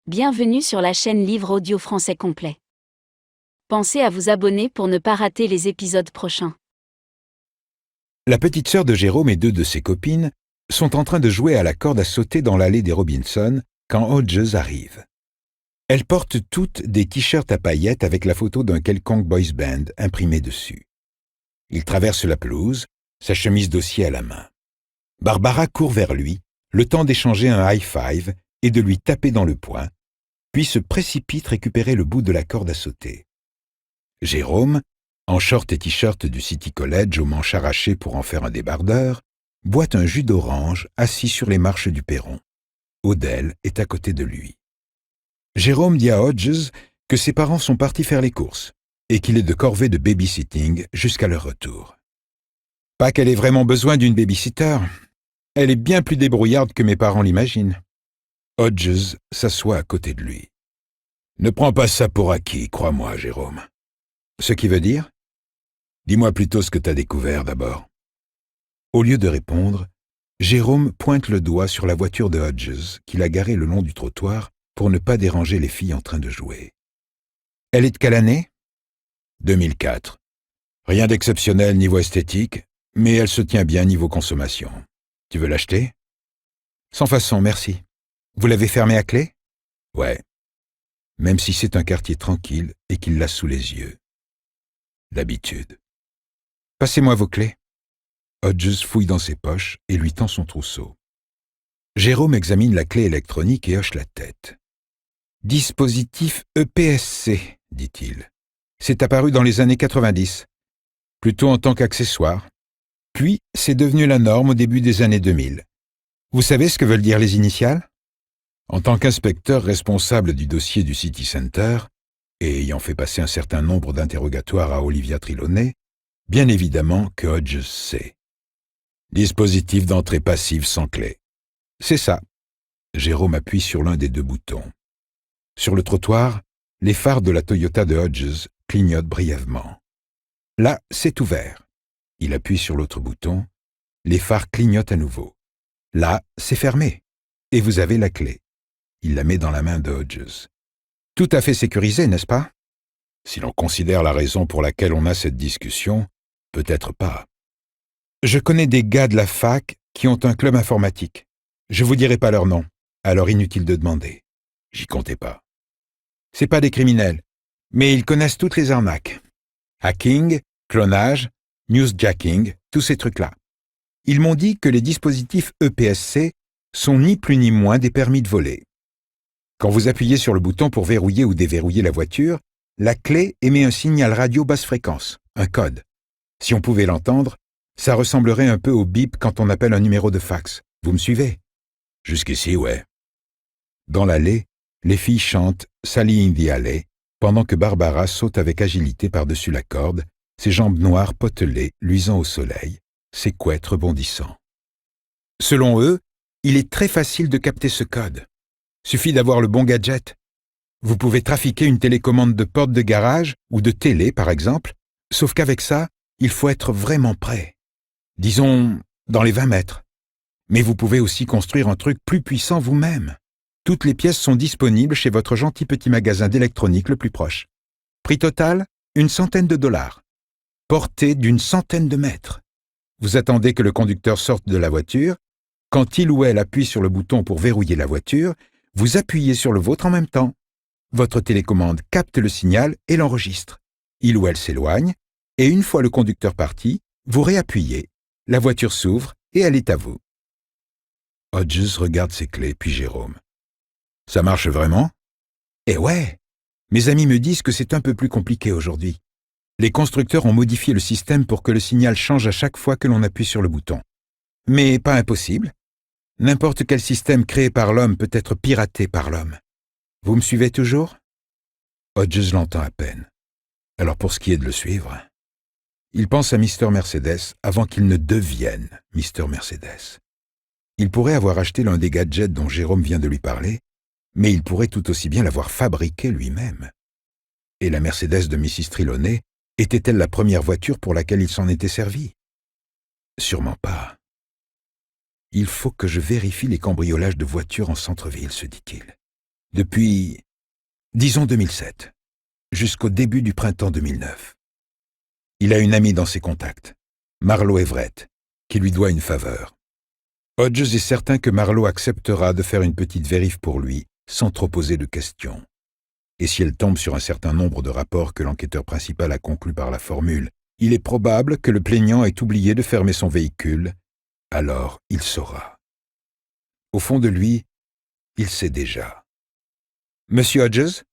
Bienvenue sur la chaîne Livre Audio Français Complet. Pensez à vous abonner pour ne pas rater les épisodes prochains. La petite sœur de Jérôme et deux de ses copines sont en train de jouer à la corde à sauter dans l'allée des Robinson quand Hodges arrive. Elles portent toutes des t-shirts à paillettes avec la photo d'un quelconque boys band imprimé dessus. Il traverse la pelouse, sa chemise d'osier à la main. Barbara court vers lui, le temps d'échanger un high-five et de lui taper dans le poing, puis se précipite récupérer le bout de la corde à sauter. Jérôme, en short et t-shirt du City College aux manches arrachées pour en faire un débardeur, boit un jus d'orange assis sur les marches du perron. Odell est à côté de lui. Jérôme dit à Hodges que ses parents sont partis faire les courses et qu'il est de corvée de babysitting jusqu'à leur retour. Pas qu'elle ait vraiment besoin d'une babysitter. Elle est bien plus débrouillarde que mes parents l'imaginent. Hodges s'assoit à côté de lui. « Ne prends pas ça pour acquis, crois-moi, Jérôme. » Ce qui veut dire ? Dis-moi plutôt ce que t'as découvert d'abord. Au lieu de répondre, Jérôme pointe le doigt sur la voiture de Hodges qu'il a garée le long du trottoir pour ne pas déranger les filles en train de jouer. Elle est de quelle année ? 2004. Rien d'exceptionnel niveau esthétique, mais elle se tient bien niveau consommation. Tu veux l'acheter ? Sans façon, merci. Vous l'avez fermée à clé ? Ouais. Même si c'est un quartier tranquille et qu'il l'a sous les yeux. D'habitude. Passez-moi vos clés. Hodges fouille dans ses poches et lui tend son trousseau. Jérôme examine la clé électronique et hoche la tête. Dispositif EPSC, dit-il. C'est apparu dans les années 90, plutôt en tant qu'accessoire. Puis, c'est devenu la norme au début des années 2000. Vous savez ce que veulent dire les initiales ? En tant qu'inspecteur responsable du dossier du City Center, et ayant fait passer un certain nombre d'interrogatoires à Olivia Trelawney, bien évidemment que Hodges sait. Dispositif d'entrée passive sans clé. C'est ça. Jérôme appuie sur l'un des deux boutons. Sur le trottoir, les phares de la Toyota de Hodges clignotent brièvement. Là, c'est ouvert. Il appuie sur l'autre bouton. Les phares clignotent à nouveau. Là, c'est fermé. Et vous avez la clé. Il la met dans la main de Hodges. Tout à fait sécurisé, n'est-ce pas ? Si l'on considère la raison pour laquelle on a cette discussion, peut-être pas. Je connais des gars de la fac qui ont un club informatique. Je vous dirai pas leur nom, alors inutile de demander. J'y comptais pas. C'est pas des criminels, mais ils connaissent toutes les arnaques. Hacking, clonage, newsjacking, tous ces trucs-là. Ils m'ont dit que les dispositifs EPSC sont ni plus ni moins des permis de voler. Quand vous appuyez sur le bouton pour verrouiller ou déverrouiller la voiture, la clé émet un signal radio basse fréquence, un code. Si on pouvait l'entendre, ça ressemblerait un peu au bip quand on appelle un numéro de fax. Vous me suivez ? Jusqu'ici, ouais. Dans l'allée, les filles chantent « Sally in the Alley » pendant que Barbara saute avec agilité par-dessus la corde, ses jambes noires potelées luisant au soleil, ses couettes rebondissant. Selon eux, il est très facile de capter ce code. Suffit d'avoir le bon gadget. Vous pouvez trafiquer une télécommande de porte de garage ou de télé, par exemple, sauf qu'avec ça, il faut être vraiment prêt. Disons, dans les 20 mètres. Mais vous pouvez aussi construire un truc plus puissant vous-même. Toutes les pièces sont disponibles chez votre gentil petit magasin d'électronique le plus proche. Prix total, $100. Portée d'une centaine de mètres. Vous attendez que le conducteur sorte de la voiture. Quand il ou elle appuie sur le bouton pour verrouiller la voiture, vous appuyez sur le vôtre en même temps. Votre télécommande capte le signal et l'enregistre. Il ou elle s'éloigne, et une fois le conducteur parti, vous réappuyez. La voiture s'ouvre et elle est à vous. Hodges regarde ses clés, puis Jérôme. Ça marche vraiment ? Eh ouais. Mes amis me disent que c'est un peu plus compliqué aujourd'hui. Les constructeurs ont modifié le système pour que le signal change à chaque fois que l'on appuie sur le bouton. Mais pas impossible. N'importe quel système créé par l'homme peut être piraté par l'homme. Vous me suivez toujours ? Hodges l'entend à peine. Alors pour ce qui est de le suivre, il pense à Mr. Mercedes avant qu'il ne devienne Mr. Mercedes. Il pourrait avoir acheté l'un des gadgets dont Jérôme vient de lui parler, mais il pourrait tout aussi bien l'avoir fabriqué lui-même. Et la Mercedes de Mrs. Trelawney était-elle la première voiture pour laquelle il s'en était servi ? Sûrement pas. « Il faut que je vérifie les cambriolages de voitures en centre-ville », se dit-il. Depuis, disons 2007, jusqu'au début du printemps 2009. Il a une amie dans ses contacts, Marlo Everett, qui lui doit une faveur. Hodges est certain que Marlo acceptera de faire une petite vérif pour lui, sans trop poser de questions. Et si elle tombe sur un certain nombre de rapports que l'enquêteur principal a conclus par la formule, il est probable que le plaignant ait oublié de fermer son véhicule, alors il saura. Au fond de lui, il sait déjà. « Monsieur Hodges ?»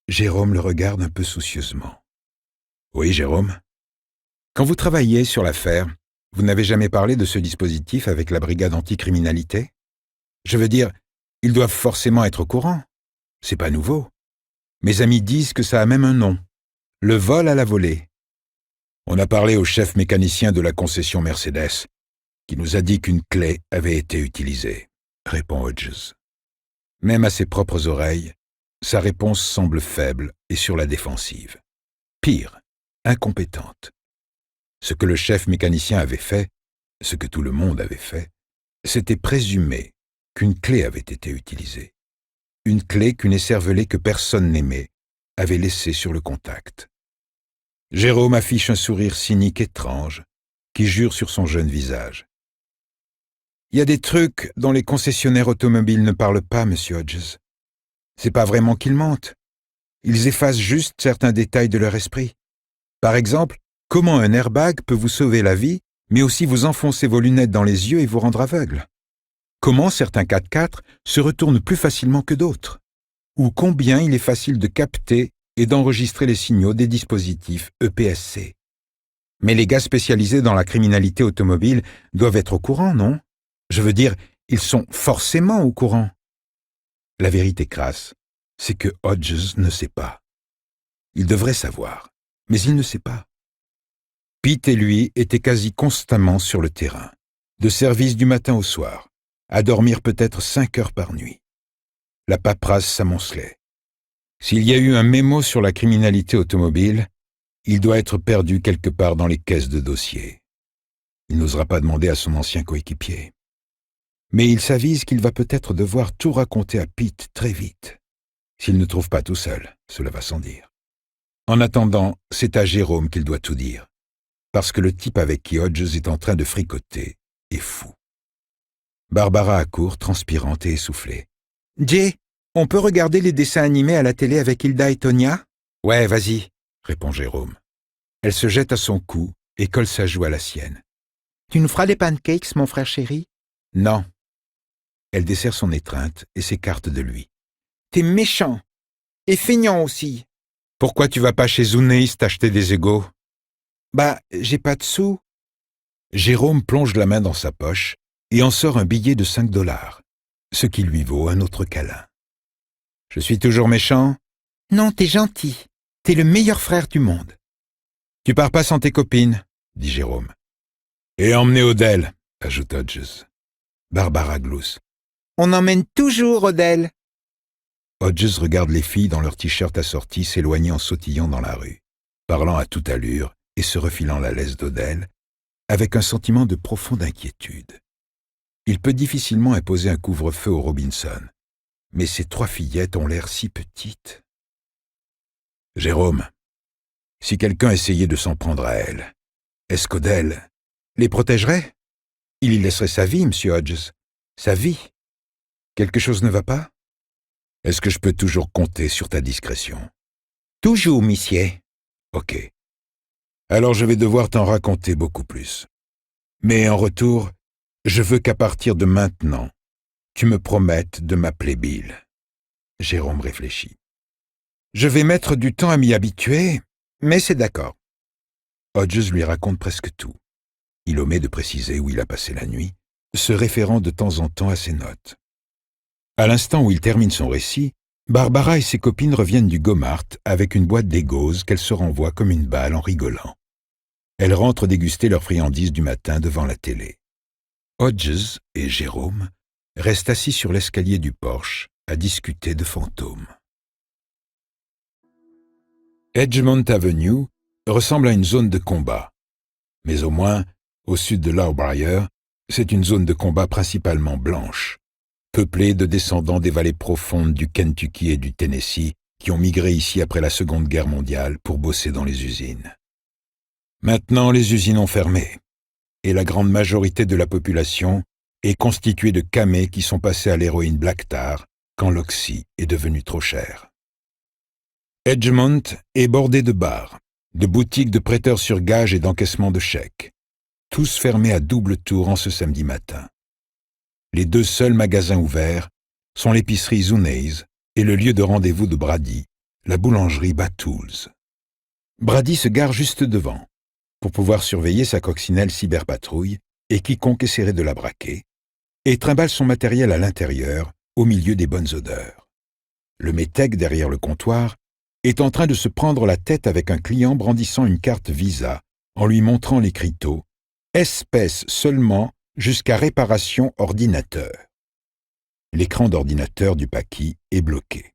Jérôme le regarde un peu soucieusement. « Oui, Jérôme. Quand vous travailliez sur l'affaire, vous n'avez jamais parlé de ce dispositif avec la brigade anticriminalité? Je veux dire, ils doivent forcément être au courant. C'est pas nouveau. Mes amis disent que ça a même un nom. Le vol à la volée. On a parlé au chef mécanicien de la concession Mercedes, qui nous a dit qu'une clé avait été utilisée, répond Hodges. Même à ses propres oreilles, sa réponse semble faible et sur la défensive. Pire, incompétente. Ce que le chef mécanicien avait fait, ce que tout le monde avait fait, c'était présumer qu'une clé avait été utilisée. Une clé qu'une écervelée que personne n'aimait avait laissée sur le contact. Jérôme affiche un sourire cynique étrange qui jure sur son jeune visage. Il y a des trucs dont les concessionnaires automobiles ne parlent pas, monsieur Hodges. C'est pas vraiment qu'ils mentent. Ils effacent juste certains détails de leur esprit. Par exemple, comment un airbag peut vous sauver la vie, mais aussi vous enfoncer vos lunettes dans les yeux et vous rendre aveugle? Comment certains 4x4 se retournent plus facilement que d'autres? Ou combien il est facile de capter et d'enregistrer les signaux des dispositifs EPSC? Mais les gars spécialisés dans la criminalité automobile doivent être au courant, non? Je veux dire, ils sont forcément au courant. La vérité crasse, c'est que Hodges ne sait pas. Il devrait savoir, mais il ne sait pas. Pete et lui étaient quasi constamment sur le terrain, de service du matin au soir, à dormir peut-être 5 heures par nuit. La paperasse s'amoncelait. S'il y a eu un mémo sur la criminalité automobile, il doit être perdu quelque part dans les caisses de dossiers. Il n'osera pas demander à son ancien coéquipier. Mais il s'avise qu'il va peut-être devoir tout raconter à Pete très vite. S'il ne trouve pas tout seul, cela va sans dire. En attendant, c'est à Jérôme qu'il doit tout dire, parce que le type avec qui Hodges est en train de fricoter est fou. Barbara accourt, transpirante et essoufflée. « Jay, on peut regarder les dessins animés à la télé avec Hilda et Tonya ?»« Ouais, vas-y, » répond Jérôme. Elle se jette à son cou et colle sa joue à la sienne. « Tu nous feras des pancakes, mon frère chéri ?»« Non. » Elle desserre son étreinte et s'écarte de lui. « T'es méchant. Et feignant aussi. »« Pourquoi tu vas pas chez Zounéis t'acheter des égos ?»« Bah, j'ai pas de sous. » Jérôme plonge la main dans sa poche et en sort un billet de $5, ce qui lui vaut un autre câlin. « Je suis toujours méchant ?»« Non, t'es gentil. T'es le meilleur frère du monde. »« Tu pars pas sans tes copines, » dit Jérôme. « Et emmener Odell, » ajoute Hodges. Barbara glousse. « On emmène toujours Odell. » Hodges regarde les filles dans leurs t-shirts assortis s'éloigner en sautillant dans la rue, parlant à toute allure et se refilant la laisse d'Odell, avec un sentiment de profonde inquiétude. Il peut difficilement imposer un couvre-feu aux Robinson, mais ces 3 fillettes ont l'air si petites. Jérôme, si quelqu'un essayait de s'en prendre à elles, est-ce qu'Odell les protégerait? Il y laisserait sa vie, monsieur Hodges. Sa vie. Quelque chose ne va pas? Est-ce que je peux toujours compter sur ta discrétion? Toujours, monsieur. Ok. Alors je vais devoir t'en raconter beaucoup plus. Mais en retour, je veux qu'à partir de maintenant, tu me promettes de m'appeler Bill. Jérôme réfléchit. Je vais mettre du temps à m'y habituer, mais c'est d'accord. Hodges lui raconte presque tout. Il omet de préciser où il a passé la nuit, se référant de temps en temps à ses notes. À l'instant où il termine son récit, Barbara et ses copines reviennent du Gomart avec une boîte d'égos qu'elles se renvoient comme une balle en rigolant. Elles rentrent déguster leurs friandises du matin devant la télé. Hodges et Jérôme restent assis sur l'escalier du porche à discuter de fantômes. Edgemont Avenue ressemble à une zone de combat, mais au moins, au sud de Lowebrier, c'est une zone de combat principalement blanche, peuplée de descendants des vallées profondes du Kentucky et du Tennessee qui ont migré ici après la Seconde Guerre mondiale pour bosser dans les usines. Maintenant, les usines ont fermé, et la grande majorité de la population est constituée de camés qui sont passés à l'héroïne Black Tar quand l'oxy est devenu trop cher. Edgemont est bordé de bars, de boutiques de prêteurs sur gage et d'encaissement de chèques, tous fermés à double tour en ce samedi matin. Les deux seuls magasins ouverts sont l'épicerie Zunays et le lieu de rendez-vous de Brady, la boulangerie Batools. Brady se gare juste devant, pour pouvoir surveiller sa coccinelle cyberpatrouille et quiconque essaierait de la braquer, et trimballe son matériel à l'intérieur, au milieu des bonnes odeurs. Le métèque derrière le comptoir est en train de se prendre la tête avec un client brandissant une carte Visa en lui montrant l'écriteau « Espèce seulement jusqu'à réparation ordinateur ». L'écran d'ordinateur du paquis est bloqué.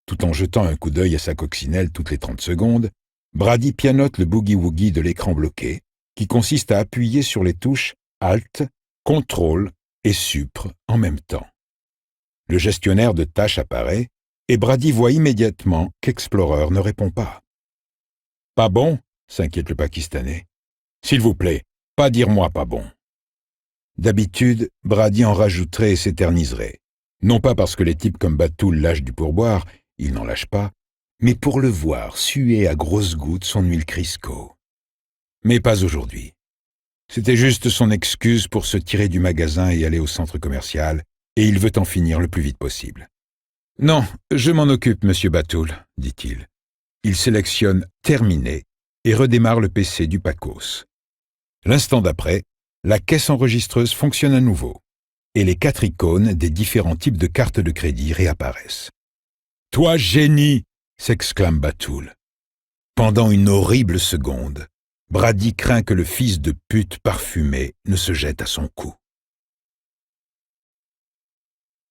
Tout en jetant un coup d'œil à sa coccinelle toutes les 30 secondes, Brady pianote le boogie-woogie de l'écran bloqué, qui consiste à appuyer sur les touches Alt, Contrôle et Supr en même temps. Le gestionnaire de tâches apparaît et Brady voit immédiatement qu'Explorer ne répond pas. « Pas bon ?» s'inquiète le Pakistanais. « S'il vous plaît, pas dire moi pas bon. » D'habitude, Brady en rajouterait et s'éterniserait. Non pas parce que les types comme Batoul lâchent du pourboire, ils n'en lâchent pas, mais pour le voir suer à grosses gouttes son huile Crisco. Mais pas aujourd'hui. C'était juste son excuse pour se tirer du magasin et aller au centre commercial, et il veut en finir le plus vite possible. « Non, je m'en occupe, monsieur Batoul, » dit-il. Il sélectionne « Terminé » et redémarre le PC du Pacos. L'instant d'après, la caisse enregistreuse fonctionne à nouveau, et les 4 icônes des différents types de cartes de crédit réapparaissent. « Toi, génie !» s'exclame Batoul. Pendant une horrible seconde, Brady craint que le fils de pute parfumé ne se jette à son cou.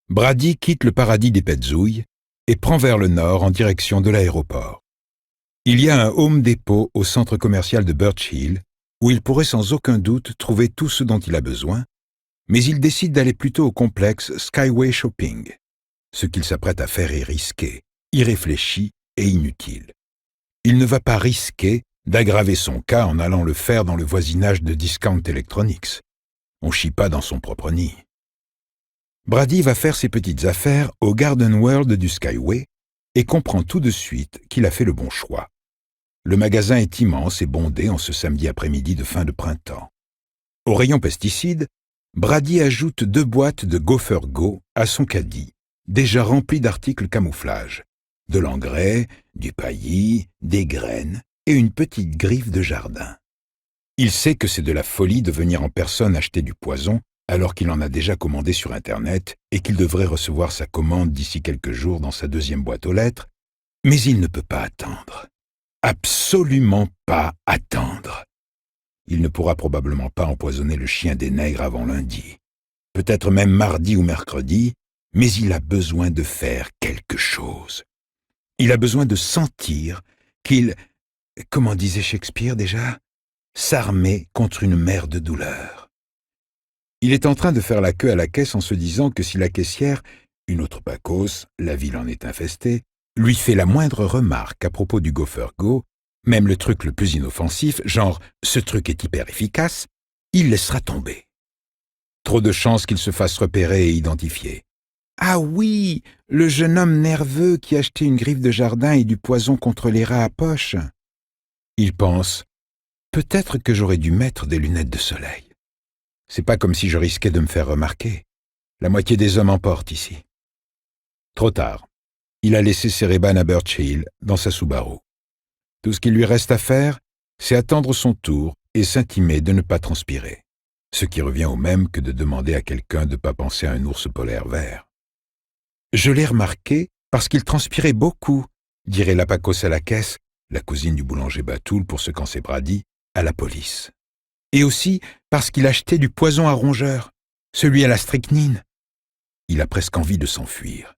Brady quitte le paradis des Petzouilles et prend vers le nord en direction de l'aéroport. Il y a un Home Depot au centre commercial de Birch Hill où il pourrait sans aucun doute trouver tout ce dont il a besoin, mais il décide d'aller plutôt au complexe Skyway Shopping. Ce qu'il s'apprête à faire est risqué, irréfléchi et inutile. Il ne va pas risquer d'aggraver son cas en allant le faire dans le voisinage de Discount Electronics. On chie pas dans son propre nid. Brady va faire ses petites affaires au Garden World du Skyway et comprend tout de suite qu'il a fait le bon choix. Le magasin est immense et bondé en ce samedi après-midi de fin de printemps. Au rayon pesticides, Brady ajoute 2 boîtes de Gopher Go à son caddie, déjà rempli d'articles camouflage, de l'engrais, du paillis, des graines et une petite griffe de jardin. Il sait que c'est de la folie de venir en personne acheter du poison alors qu'il en a déjà commandé sur Internet et qu'il devrait recevoir sa commande d'ici quelques jours dans sa 2e boîte aux lettres, mais il ne peut pas attendre. Absolument pas attendre. Il ne pourra probablement pas empoisonner le chien des nègres avant lundi, peut-être même mardi ou mercredi, mais il a besoin de faire quelque chose. Il a besoin de sentir qu'il, comment disait Shakespeare déjà, s'armer contre une mer de douleur. Il est en train de faire la queue à la caisse en se disant que si la caissière, une autre Pacos, la ville en est infestée, lui fait la moindre remarque à propos du Gopher Go, même le truc le plus inoffensif, genre « ce truc est hyper efficace », il laissera tomber. Trop de chances qu'il se fasse repérer et identifier. Ah oui, le jeune homme nerveux qui achetait une griffe de jardin et du poison contre les rats à poche. Il pense, peut-être que j'aurais dû mettre des lunettes de soleil. C'est pas comme si je risquais de me faire remarquer. La moitié des hommes en portent ici. Trop tard. Il a laissé ses Ray-Ban à Birch Hill dans sa Subaru. Tout ce qu'il lui reste à faire, c'est attendre son tour et s'intimer de ne pas transpirer. Ce qui revient au même que de demander à quelqu'un de ne pas penser à un ours polaire vert. Je l'ai remarqué parce qu'il transpirait beaucoup, dirait la Pacos à la caisse, la cousine du boulanger Batoul pour ce qu'en sait Brady, à la police. Et aussi parce qu'il achetait du poison à rongeurs, celui à la strychnine. Il a presque envie de s'enfuir.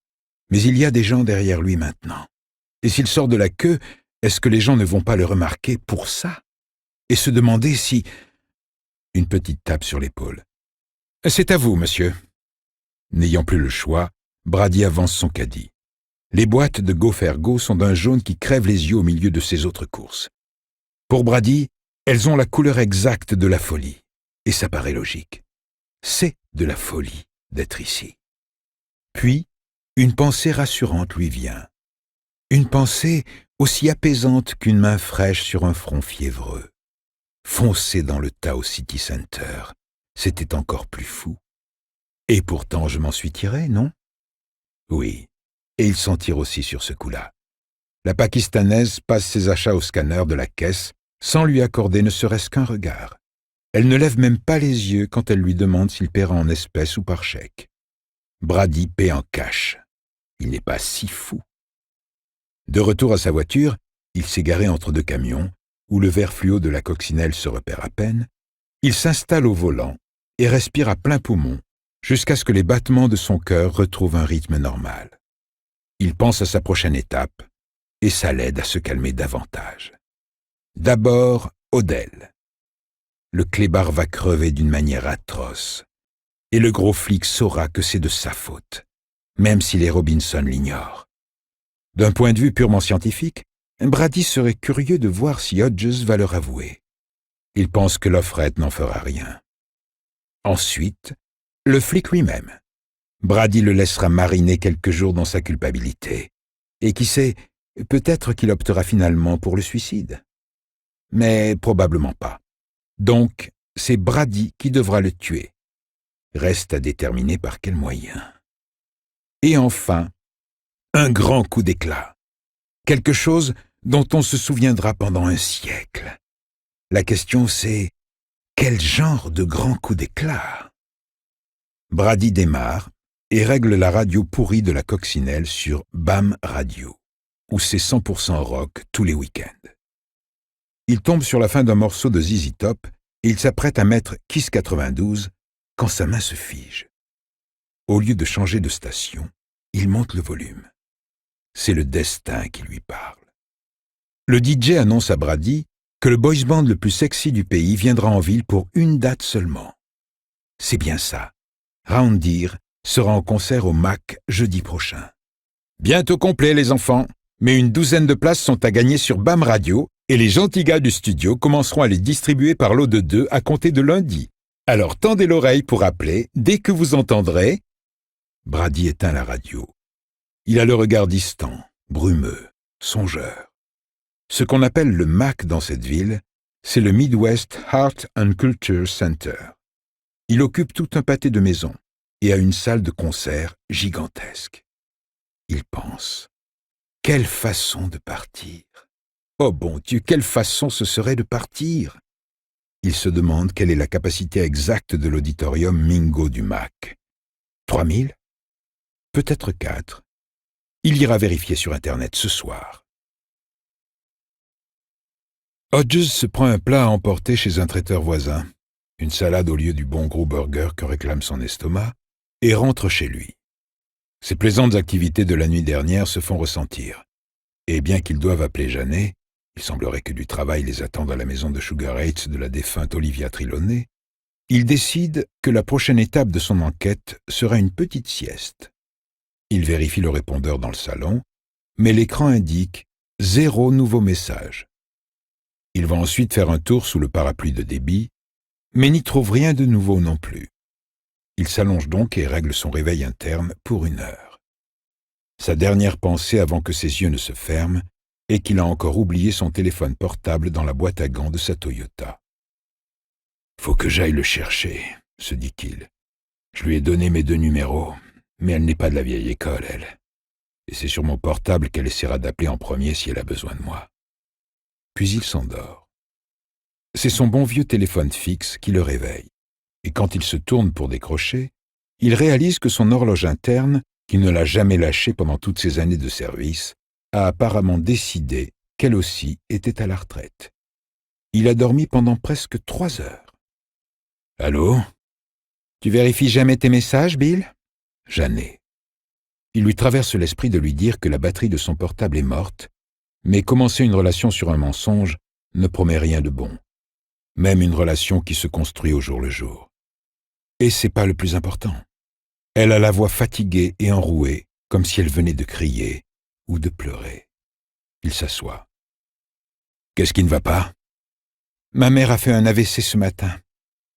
Mais il y a des gens derrière lui maintenant. Et s'il sort de la queue, est-ce que les gens ne vont pas le remarquer pour ça? Et se demander si... Une petite tape sur l'épaule. « C'est à vous, monsieur. » N'ayant plus le choix, Brady avance son caddie. Les boîtes de Go-Fergo sont d'un jaune qui crève les yeux au milieu de ses autres courses. Pour Brady, elles ont la couleur exacte de la folie. Et ça paraît logique. C'est de la folie d'être ici. Puis, une pensée rassurante lui vient. Une pensée aussi apaisante qu'une main fraîche sur un front fiévreux. Foncer dans le Tao City Center, c'était encore plus fou. Et pourtant, je m'en suis tiré, non? Oui, et il s'en tire aussi sur ce coup-là. La Pakistanaise passe ses achats au scanner de la caisse sans lui accorder ne serait-ce qu'un regard. Elle ne lève même pas les yeux quand elle lui demande s'il paiera en espèces ou par chèque. Brady paie en cash. Il n'est pas si fou. De retour à sa voiture, il s'est garé entre deux camions, où le vert fluo de la coccinelle se repère à peine. Il s'installe au volant et respire à plein poumon, jusqu'à ce que les battements de son cœur retrouvent un rythme normal. Il pense à sa prochaine étape, et ça l'aide à se calmer davantage. D'abord, Odell. Le clébard va crever d'une manière atroce, et le gros flic saura que c'est de sa faute, même si les Robinson l'ignorent. D'un point de vue purement scientifique, Brady serait curieux de voir si Hodges va leur avouer. Il pense que l'offrette n'en fera rien. Ensuite, le flic lui-même. Brady le laissera mariner quelques jours dans sa culpabilité. Et qui sait, peut-être qu'il optera finalement pour le suicide. Mais probablement pas. Donc, c'est Brady qui devra le tuer. Reste à déterminer par quels moyens. Et enfin, un grand coup d'éclat. Quelque chose dont on se souviendra pendant un siècle. La question c'est, quel genre de grand coup d'éclat? Brady démarre et règle la radio pourrie de la coccinelle sur BAM Radio, où c'est 100% rock tous les week-ends. Il tombe sur la fin d'un morceau de ZZ Top et il s'apprête à mettre Kiss 92 quand sa main se fige. Au lieu de changer de station, il monte le volume. C'est le destin qui lui parle. Le DJ annonce à Brady que le boys band le plus sexy du pays viendra en ville pour une date seulement. C'est bien ça. Round Deer sera en concert au MAC jeudi prochain. Bientôt complet les enfants, mais une douzaine de places sont à gagner sur BAM Radio et les gentils gars du studio commenceront à les distribuer par lot de 2 à compter de lundi. Alors tendez l'oreille pour appeler dès que vous entendrez. Brady éteint la radio. Il a le regard distant, brumeux, songeur. Ce qu'on appelle le MAC dans cette ville, c'est le Midwest Art and Culture Center. Il occupe tout un pâté de maisons et a une salle de concert gigantesque. Il pense, quelle façon de partir! Oh bon Dieu, quelle façon ce serait de partir! Il se demande quelle est la capacité exacte de l'auditorium Mingo du MAC. 3000? Peut-être 4. Il ira vérifier sur Internet ce soir. Hodges se prend un plat à emporter chez un traiteur voisin, une salade au lieu du bon gros burger que réclame son estomac, et rentre chez lui. Ses plaisantes activités de la nuit dernière se font ressentir, et bien qu'ils doivent appeler Jeannet, il semblerait que du travail les attende à la maison de Sugar Heights de la défunte Olivia Trelawney, il décide que la prochaine étape de son enquête sera une petite sieste. Il vérifie le répondeur dans le salon, mais l'écran indique « 0 nouveau message ». Il va ensuite faire un tour sous le parapluie de débit, mais n'y trouve rien de nouveau non plus. Il s'allonge donc et règle son réveil interne pour 1 heure. Sa dernière pensée avant que ses yeux ne se ferment est qu'il a encore oublié son téléphone portable dans la boîte à gants de sa Toyota. « Faut que j'aille le chercher », se dit-il. « Je lui ai donné mes 2 numéros, mais elle n'est pas de la vieille école, elle. Et c'est sur mon portable qu'elle essaiera d'appeler en premier si elle a besoin de moi. » Puis il s'endort. C'est son bon vieux téléphone fixe qui le réveille. Et quand il se tourne pour décrocher, il réalise que son horloge interne, qui ne l'a jamais lâché pendant toutes ses années de service, a apparemment décidé qu'elle aussi était à la retraite. Il a dormi pendant presque 3 heures. « Allô? Tu vérifies jamais tes messages, Bill? » Jamais. Il lui traverse l'esprit de lui dire que la batterie de son portable est morte, mais commencer une relation sur un mensonge ne promet rien de bon, même une relation qui se construit au jour le jour. Et c'est pas le plus important. Elle a la voix fatiguée et enrouée, comme si elle venait de crier ou de pleurer. Il s'assoit. « Qu'est-ce qui ne va pas ?»« Ma mère a fait un AVC ce matin.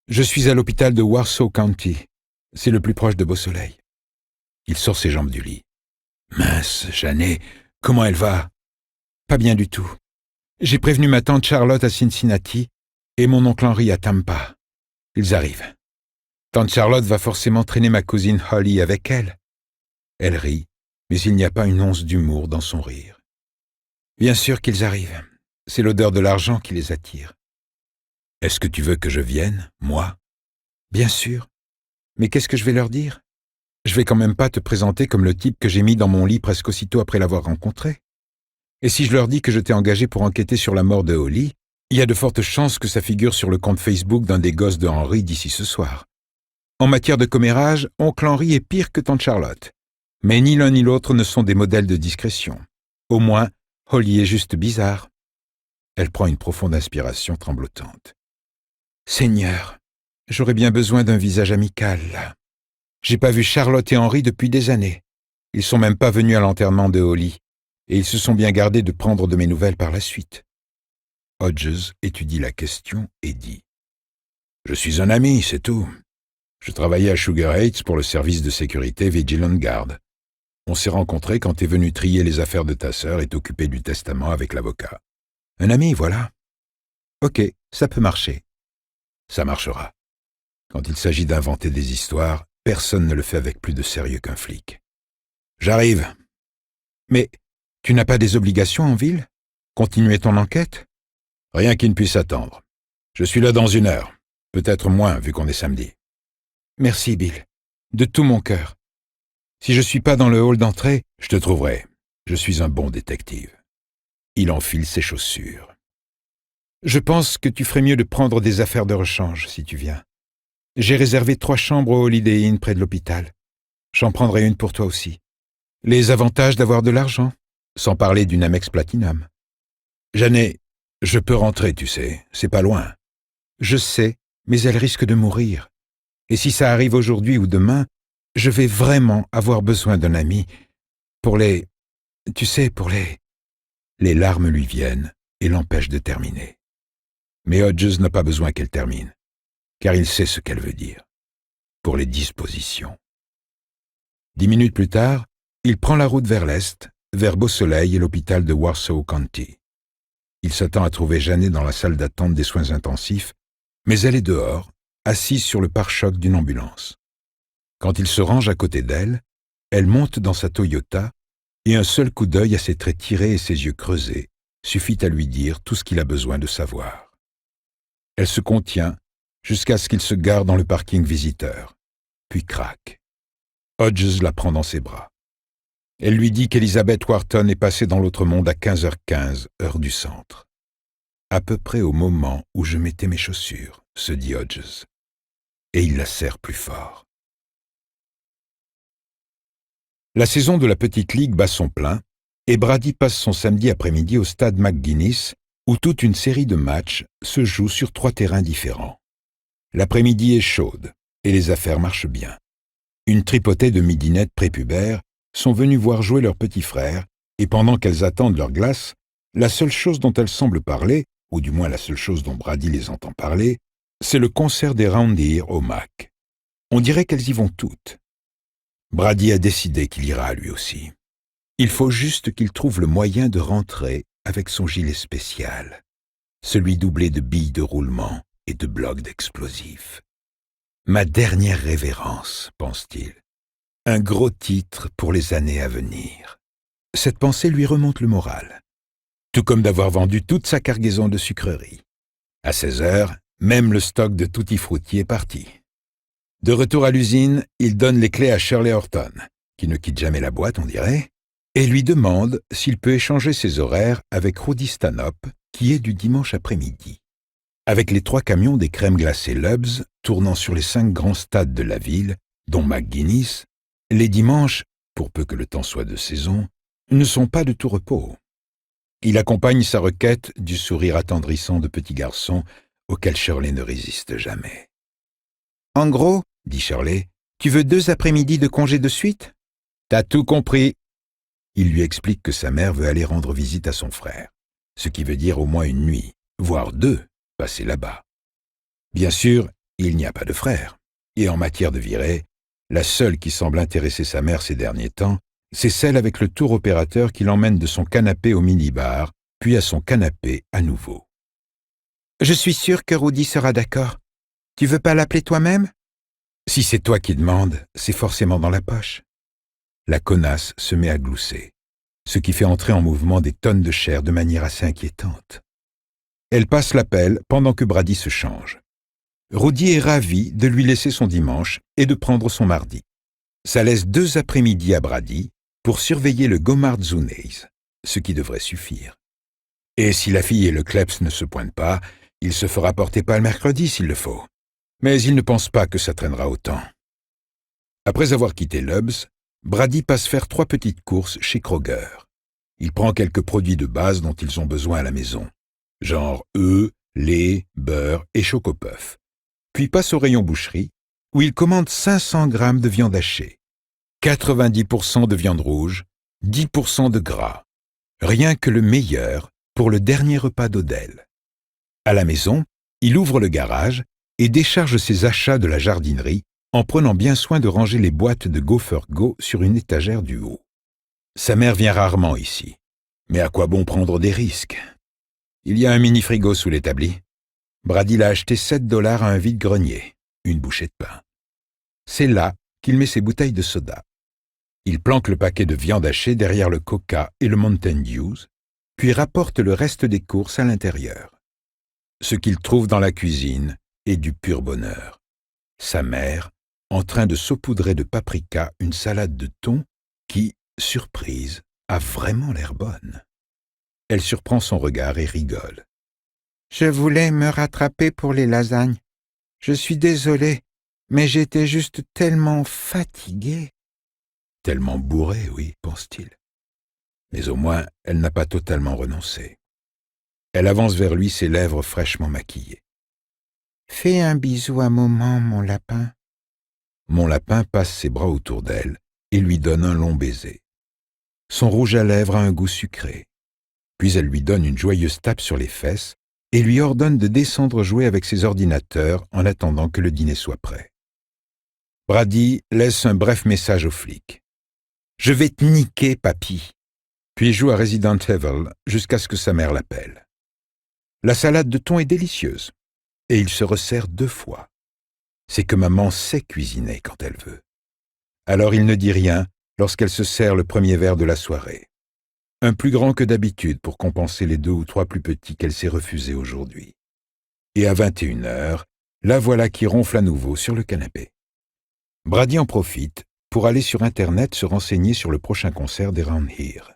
Je suis à l'hôpital de Warsaw County. C'est le plus proche de Beau-Soleil. » Il sort ses jambes du lit. « Mince, Jeannet, comment elle va ?»« Pas bien du tout. J'ai prévenu ma tante Charlotte à Cincinnati et mon oncle Henry à Tampa. Ils arrivent. Tante Charlotte va forcément traîner ma cousine Holly avec elle. » Elle rit, mais il n'y a pas une once d'humour dans son rire. « Bien sûr qu'ils arrivent. C'est l'odeur de l'argent qui les attire. »« Est-ce que tu veux que je vienne, moi ?»« Bien sûr. Mais qu'est-ce que je vais leur dire ? Je vais quand même pas te présenter comme le type que j'ai mis dans mon lit presque aussitôt après l'avoir rencontré. Et si je leur dis que je t'ai engagé pour enquêter sur la mort de Holly, il y a de fortes chances que ça figure sur le compte Facebook d'un des gosses de Henry d'ici ce soir. En matière de commérage, oncle Henry est pire que tante Charlotte. Mais ni l'un ni l'autre ne sont des modèles de discrétion. Au moins, Holly est juste bizarre. » Elle prend une profonde inspiration tremblotante. « Seigneur, j'aurais bien besoin d'un visage amical, là. J'ai pas vu Charlotte et Henry depuis des années. Ils sont même pas venus à l'enterrement de Holly, et ils se sont bien gardés de prendre de mes nouvelles par la suite. » Hodges étudie la question et dit « Je suis un ami, c'est tout. Je travaillais à Sugar Heights pour le service de sécurité Vigilant Guard. On s'est rencontrés quand t'es venu trier les affaires de ta sœur et t'occuper du testament avec l'avocat. Un ami, voilà. Ok, ça peut marcher. Ça marchera. Quand il s'agit d'inventer des histoires, personne ne le fait avec plus de sérieux qu'un flic. J'arrive. Mais tu n'as pas des obligations en ville ? Continuer ton enquête ? Rien qui ne puisse attendre. Je suis là dans 1 heure. Peut-être moins, vu qu'on est samedi. Merci, Bill. De tout mon cœur. Si je suis pas dans le hall d'entrée, je te trouverai. Je suis un bon détective. Il enfile ses chaussures. Je pense que tu ferais mieux de prendre des affaires de rechange, si tu viens. J'ai réservé 3 chambres au Holiday Inn près de l'hôpital. J'en prendrai une pour toi aussi. Les avantages d'avoir de l'argent, sans parler d'une Amex Platinum. Jeannet, je peux rentrer, tu sais, c'est pas loin. Je sais, mais elle risque de mourir. Et si ça arrive aujourd'hui ou demain, je vais vraiment avoir besoin d'un ami pour les... Tu sais, pour les... Les larmes lui viennent et l'empêchent de terminer. Mais Hodges n'a pas besoin qu'elle termine, car il sait ce qu'elle veut dire. Pour les dispositions. 10 minutes plus tard, il prend la route vers l'est, vers Beau-Soleil et l'hôpital de Warsaw County. Il s'attend à trouver Jeannet dans la salle d'attente des soins intensifs, mais elle est dehors, assise sur le pare-choc d'une ambulance. Quand il se range à côté d'elle, elle monte dans sa Toyota et un seul coup d'œil à ses traits tirés et ses yeux creusés suffit à lui dire tout ce qu'il a besoin de savoir. Elle se contient jusqu'à ce qu'il se gare dans le parking visiteur, puis craque. Hodges la prend dans ses bras. Elle lui dit qu'Elizabeth Wharton est passée dans l'autre monde à 15h15, heure du centre. À peu près au moment où je mettais mes chaussures, se dit Hodges. Et il la serre plus fort. La saison de la petite ligue bat son plein, et Brady passe son samedi après-midi au stade McGuinness, où toute une série de matchs se joue sur 3 terrains différents. L'après-midi est chaude, et les affaires marchent bien. Une tripotée de midinettes prépubères sont venues voir jouer leur petit frère, et pendant qu'elles attendent leur glace, la seule chose dont elles semblent parler, ou du moins la seule chose dont Brady les entend parler, c'est le concert des Round Deer au Mac. On dirait qu'elles y vont toutes. Brady a décidé qu'il ira lui aussi. Il faut juste qu'il trouve le moyen de rentrer avec son gilet spécial, celui doublé de billes de roulement et de blocs d'explosifs. Ma dernière révérence, pense-t-il. Un gros titre pour les années à venir. Cette pensée lui remonte le moral, tout comme d'avoir vendu toute sa cargaison de sucreries. À 16 heures, même le stock de Tutti Frutti est parti. De retour à l'usine, il donne les clés à Shirley Horton, qui ne quitte jamais la boîte, on dirait, et lui demande s'il peut échanger ses horaires avec Rudy Stanhope, qui est du dimanche après-midi. Avec les 3 camions des crèmes glacées Lubs tournant sur les 5 grands stades de la ville, dont McGuinness, les dimanches, pour peu que le temps soit de saison, ne sont pas de tout repos. Il accompagne sa requête du sourire attendrissant de petit garçon auquel Shirley ne résiste jamais. « En gros, dit Shirley, Tu veux 2 après-midi de congé de suite? T'as tout compris. Il lui explique que sa mère veut aller rendre visite à son frère, ce qui veut dire au moins une nuit, voire 2, passées là-bas. Bien sûr, il n'y a pas de frère, et en matière de virée, la seule qui semble intéresser sa mère ces derniers temps, c'est celle avec le tour opérateur qui l'emmène de son canapé au minibar, puis à son canapé à nouveau. Je suis sûr que Rudy sera d'accord. Tu veux pas l'appeler toi-même? Si c'est toi qui demandes, c'est forcément dans la poche. La connasse se met à glousser, ce qui fait entrer en mouvement des tonnes de chair de manière assez inquiétante. Elle passe l'appel pendant que Brady se change. Rudy est ravi de lui laisser son dimanche et de prendre son mardi. Ça laisse 2 après-midi à Brady pour surveiller le Gomard Zunays, ce qui devrait suffire. Et si la fille et le kleps ne se pointent pas, il se fera porter pas le mercredi s'il le faut. Mais il ne pense pas que ça traînera autant. Après avoir quitté Loeb's, Brady passe faire 3 petites courses chez Kroger. Il prend quelques produits de base dont ils ont besoin à la maison, genre œufs, lait, beurre et chocopuff. Puis passe au rayon boucherie, où il commande 500 grammes de viande hachée, 90% de viande rouge, 10% de gras. Rien que le meilleur pour le dernier repas d'Odell. À la maison, il ouvre le garage et décharge ses achats de la jardinerie en prenant bien soin de ranger les boîtes de Gopher Go sur une étagère du haut. Sa mère vient rarement ici, mais à quoi bon prendre des risques? Il y a un mini-frigo sous l'établi. Brady l'a acheté $7 à un vide-grenier, une bouchée de pain. C'est là qu'il met ses bouteilles de soda. Il planque le paquet de viande hachée derrière le Coca et le Mountain Dew, puis rapporte le reste des courses à l'intérieur. Ce qu'il trouve dans la cuisine est du pur bonheur. Sa mère, en train de saupoudrer de paprika une salade de thon qui, surprise, a vraiment l'air bonne. Elle surprend son regard et rigole. « Je voulais me rattraper pour les lasagnes. Je suis désolée, mais j'étais juste tellement fatiguée. » Tellement bourrée, oui, pense-t-il. Mais au moins, elle n'a pas totalement renoncé. Elle avance vers lui, ses lèvres fraîchement maquillées. « Fais un bisou à maman, mon lapin. » Mon lapin passe ses bras autour d'elle et lui donne un long baiser. Son rouge à lèvres a un goût sucré. Puis elle lui donne une joyeuse tape sur les fesses et lui ordonne de descendre jouer avec ses ordinateurs en attendant que le dîner soit prêt. Brady laisse un bref message aux flics. « Je vais te niquer, papy !» Puis joue à Resident Evil jusqu'à ce que sa mère l'appelle. La salade de thon est délicieuse et il se resserre 2 fois. C'est que maman sait cuisiner quand elle veut. Alors il ne dit rien lorsqu'elle se sert le premier verre de la soirée. Un plus grand que d'habitude pour compenser les 2 ou 3 plus petits qu'elle s'est refusés aujourd'hui. Et à 21h, la voilà qui ronfle à nouveau sur le canapé. Brady en profite pour aller sur Internet se renseigner sur le prochain concert des Round Here.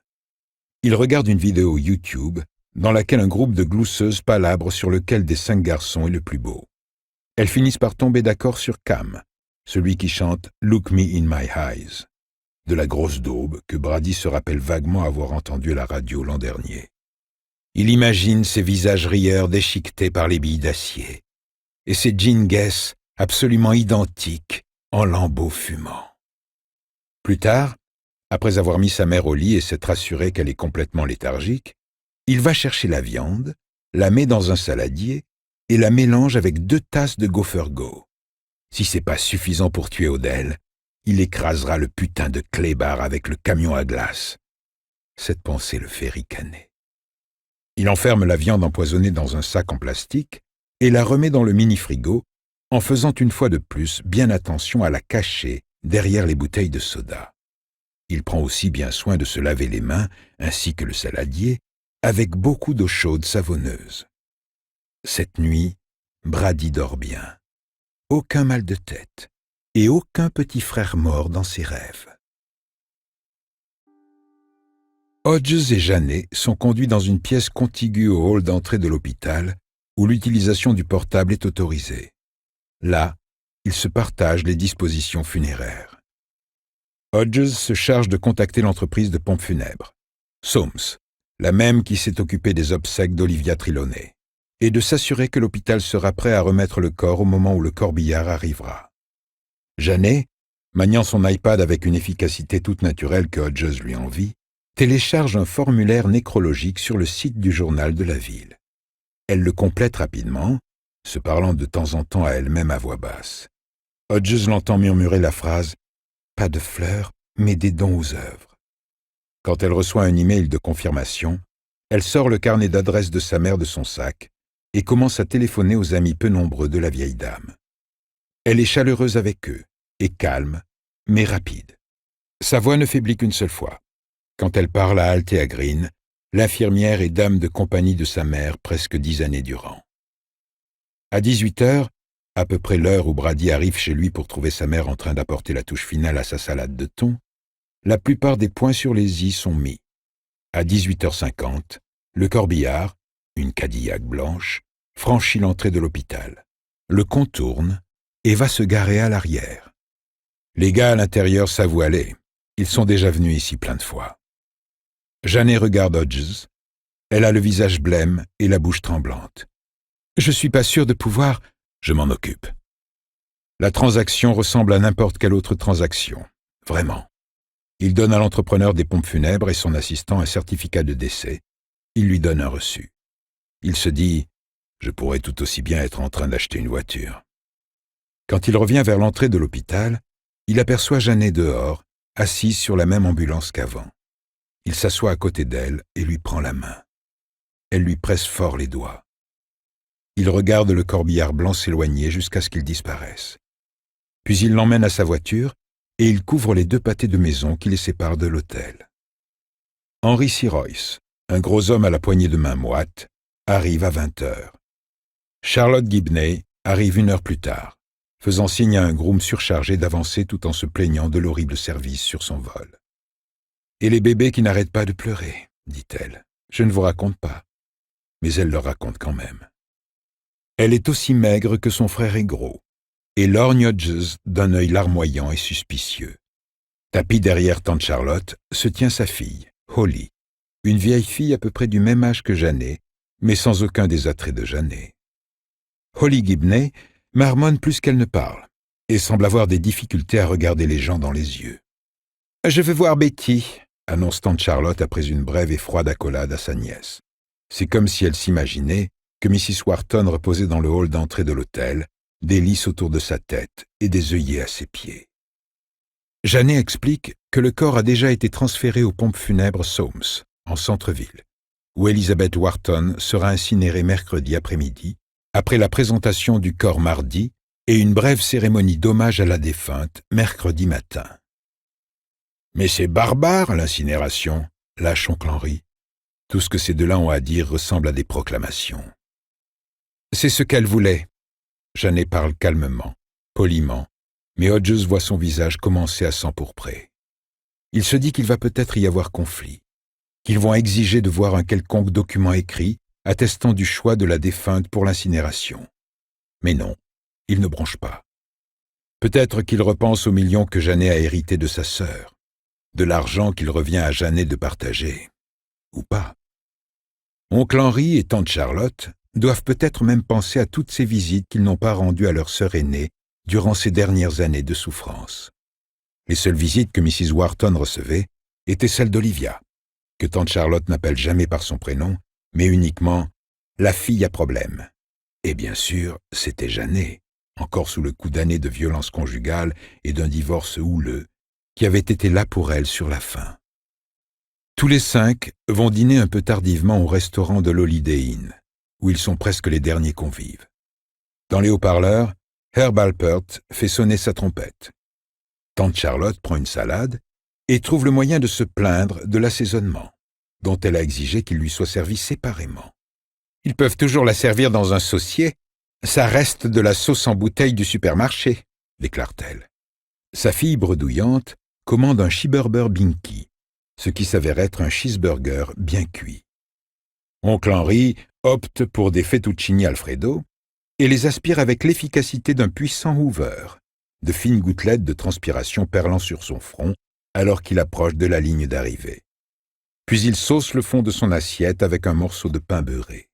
Il regarde une vidéo YouTube dans laquelle un groupe de glousseuses palabre sur lequel des 5 garçons est le plus beau. Elles finissent par tomber d'accord sur Cam, celui qui chante « Look me in my eyes », de la grosse daube que Brady se rappelle vaguement avoir entendu à la radio l'an dernier. Il imagine ces visages rieurs déchiquetés par les billes d'acier, et ces jeans Guess absolument identiques en lambeaux fumants. Plus tard, après avoir mis sa mère au lit et s'être assuré qu'elle est complètement léthargique, il va chercher la viande, la met dans un saladier et la mélange avec 2 tasses de Gopher Go. Si c'est pas suffisant pour tuer Odell, il écrasera le putain de clébard avec le camion à glace. Cette pensée le fait ricaner. Il enferme la viande empoisonnée dans un sac en plastique et la remet dans le mini-frigo en faisant une fois de plus bien attention à la cacher derrière les bouteilles de soda. Il prend aussi bien soin de se laver les mains, ainsi que le saladier, avec beaucoup d'eau chaude savonneuse. Cette nuit, Brady dort bien. Aucun mal de tête et aucun petit frère mort dans ses rêves. Hodges et Janet sont conduits dans une pièce contiguë au hall d'entrée de l'hôpital où l'utilisation du portable est autorisée. Là, ils se partagent les dispositions funéraires. Hodges se charge de contacter l'entreprise de pompes funèbres, Soames, la même qui s'est occupée des obsèques d'Olivia Trelawney, et de s'assurer que l'hôpital sera prêt à remettre le corps au moment où le corbillard arrivera. Janet maniant son iPad avec une efficacité toute naturelle que Hodges lui envie, télécharge un formulaire nécrologique sur le site du journal de la ville. Elle le complète rapidement, se parlant de temps en temps à elle-même à voix basse. Hodges l'entend murmurer la phrase « Pas de fleurs, mais des dons aux œuvres ». Quand elle reçoit un email de confirmation, elle sort le carnet d'adresse de sa mère de son sac et commence à téléphoner aux amis peu nombreux de la vieille dame. Elle est chaleureuse avec eux, et calme, mais rapide. Sa voix ne faiblit qu'une seule fois, quand elle parle à Althea Green, l'infirmière et dame de compagnie de sa mère presque 10 années durant. À 18h, à peu près l'heure où Brady arrive chez lui pour trouver sa mère en train d'apporter la touche finale à sa salade de thon, la plupart des points sur les i sont mis. À 18h50, le corbillard, une Cadillac blanche, franchit l'entrée de l'hôpital, le contourne et va se garer à l'arrière. Les gars à l'intérieur savent où aller. Ils sont déjà venus ici plein de fois. Janet regarde Hodges. Elle a le visage blême et la bouche tremblante. « Je suis pas sûre de pouvoir... » « Je m'en occupe. » La transaction ressemble à n'importe quelle autre transaction. Vraiment. Il donne à l'entrepreneur des pompes funèbres et son assistant un certificat de décès. Il lui donne un reçu. Il se dit « Je pourrais tout aussi bien être en train d'acheter une voiture. » Quand il revient vers l'entrée de l'hôpital, il aperçoit Janet dehors, assise sur la même ambulance qu'avant. Il s'assoit à côté d'elle et lui prend la main. Elle lui presse fort les doigts. Il regarde le corbillard blanc s'éloigner jusqu'à ce qu'il disparaisse. Puis il l'emmène à sa voiture et il couvre les 2 pâtés de maison qui les séparent de l'hôtel. Henry C. Royce, un gros homme à la poignée de main moite, arrive à 20h. Charlotte Gibney arrive 1 heure plus tard, faisant signe à un groom surchargé d'avancer tout en se plaignant de l'horrible service sur son vol. « Et les bébés qui n'arrêtent pas de pleurer, dit-elle. Je ne vous raconte pas. » Mais elle leur raconte quand même. Elle est aussi maigre que son frère est gros, et lorgne Hodges d'un œil larmoyant et suspicieux. Tapie derrière tante Charlotte se tient sa fille, Holly, une vieille fille à peu près du même âge que Janet, mais sans aucun des attraits de Janet. Holly Gibney marmonne plus qu'elle ne parle, et semble avoir des difficultés à regarder les gens dans les yeux. « Je veux voir Betty », annonce tante Charlotte après une brève et froide accolade à sa nièce. C'est comme si elle s'imaginait que Mrs. Wharton reposait dans le hall d'entrée de l'hôtel, des lys autour de sa tête et des œillets à ses pieds. Janet explique que le corps a déjà été transféré aux pompes funèbres Soames, en centre-ville, où Elizabeth Wharton sera incinérée mercredi après-midi, après la présentation du corps mardi et une brève cérémonie d'hommage à la défunte mercredi matin. « Mais c'est barbare, l'incinération !» lâche oncle Henry. Tout ce que ces deux-là ont à dire ressemble à des proclamations. C'est ce qu'elle voulait. Janet parle calmement, poliment, mais Hodges voit son visage commencer à s'empourprer. Il se dit qu'il va peut-être y avoir conflit, qu'ils vont exiger de voir un quelconque document écrit attestant du choix de la défunte pour l'incinération. Mais non, il ne bronche pas. Peut-être qu'il repense aux millions que Janet a hérités de sa sœur, de l'argent qu'il revient à Janet de partager. Ou pas. Oncle Henry et tante Charlotte doivent peut-être même penser à toutes ces visites qu'ils n'ont pas rendues à leur sœur aînée durant ces dernières années de souffrance. Les seules visites que Mrs. Wharton recevait étaient celles d'Olivia, que tante Charlotte n'appelle jamais par son prénom, mais uniquement « la fille à problème ». Et bien sûr, c'était Janet, encore sous le coup d'années de violence conjugale et d'un divorce houleux, qui avait été là pour elle sur la fin. Tous les 5 vont dîner un peu tardivement au restaurant de l'Holiday Inn, où ils sont presque les derniers convives. Dans les haut-parleurs, Herb Alpert fait sonner sa trompette. Tante Charlotte prend une salade et trouve le moyen de se plaindre de l'assaisonnement, dont elle a exigé qu'il lui soit servi séparément. « Ils peuvent toujours la servir dans un saucier. Ça reste de la sauce en bouteille du supermarché, » déclare-t-elle. Sa fille bredouillante commande un Shiburber Binky, ce qui s'avère être un cheeseburger bien cuit. Oncle Henry opte pour des fettuccini Alfredo et les aspire avec l'efficacité d'un puissant Hoover, de fines gouttelettes de transpiration perlant sur son front alors qu'il approche de la ligne d'arrivée. Puis il sauce le fond de son assiette avec un morceau de pain beurré.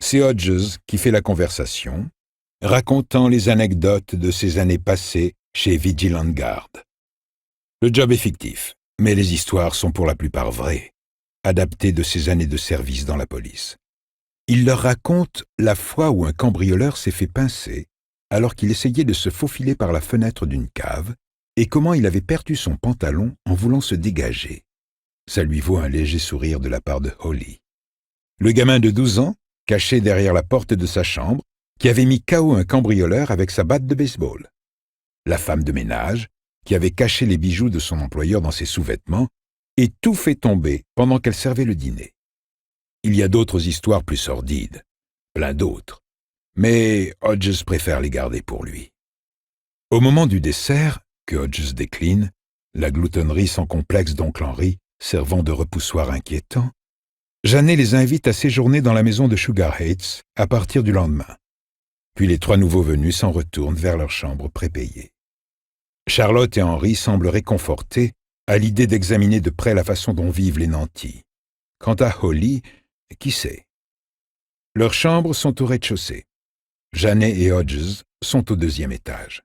C'est Hodges qui fait la conversation, racontant les anecdotes de ses années passées chez Vigilant Guard. Le job est fictif, mais les histoires sont pour la plupart vraies, adaptées de ses années de service dans la police. Il leur raconte la fois où un cambrioleur s'est fait pincer alors qu'il essayait de se faufiler par la fenêtre d'une cave et comment il avait perdu son pantalon en voulant se dégager. Ça lui vaut un léger sourire de la part de Holly. Le gamin de 12 ans, caché derrière la porte de sa chambre, qui avait mis KO un cambrioleur avec sa batte de baseball. La femme de ménage, qui avait caché les bijoux de son employeur dans ses sous-vêtements et tout fait tomber pendant qu'elle servait le dîner. Il y a d'autres histoires plus sordides, plein d'autres, mais Hodges préfère les garder pour lui. Au moment du dessert, que Hodges décline, la gloutonnerie sans complexe d'oncle Henry servant de repoussoir inquiétant, Janet les invite à séjourner dans la maison de Sugar Heights à partir du lendemain. Puis les 3 nouveaux venus s'en retournent vers leur chambre prépayée. Charlotte et Henry semblent réconfortés à l'idée d'examiner de près la façon dont vivent les nantis. Quant à Holly, qui sait? Leurs chambres sont au rez-de-chaussée. Janet et Hodges sont au 2e étage.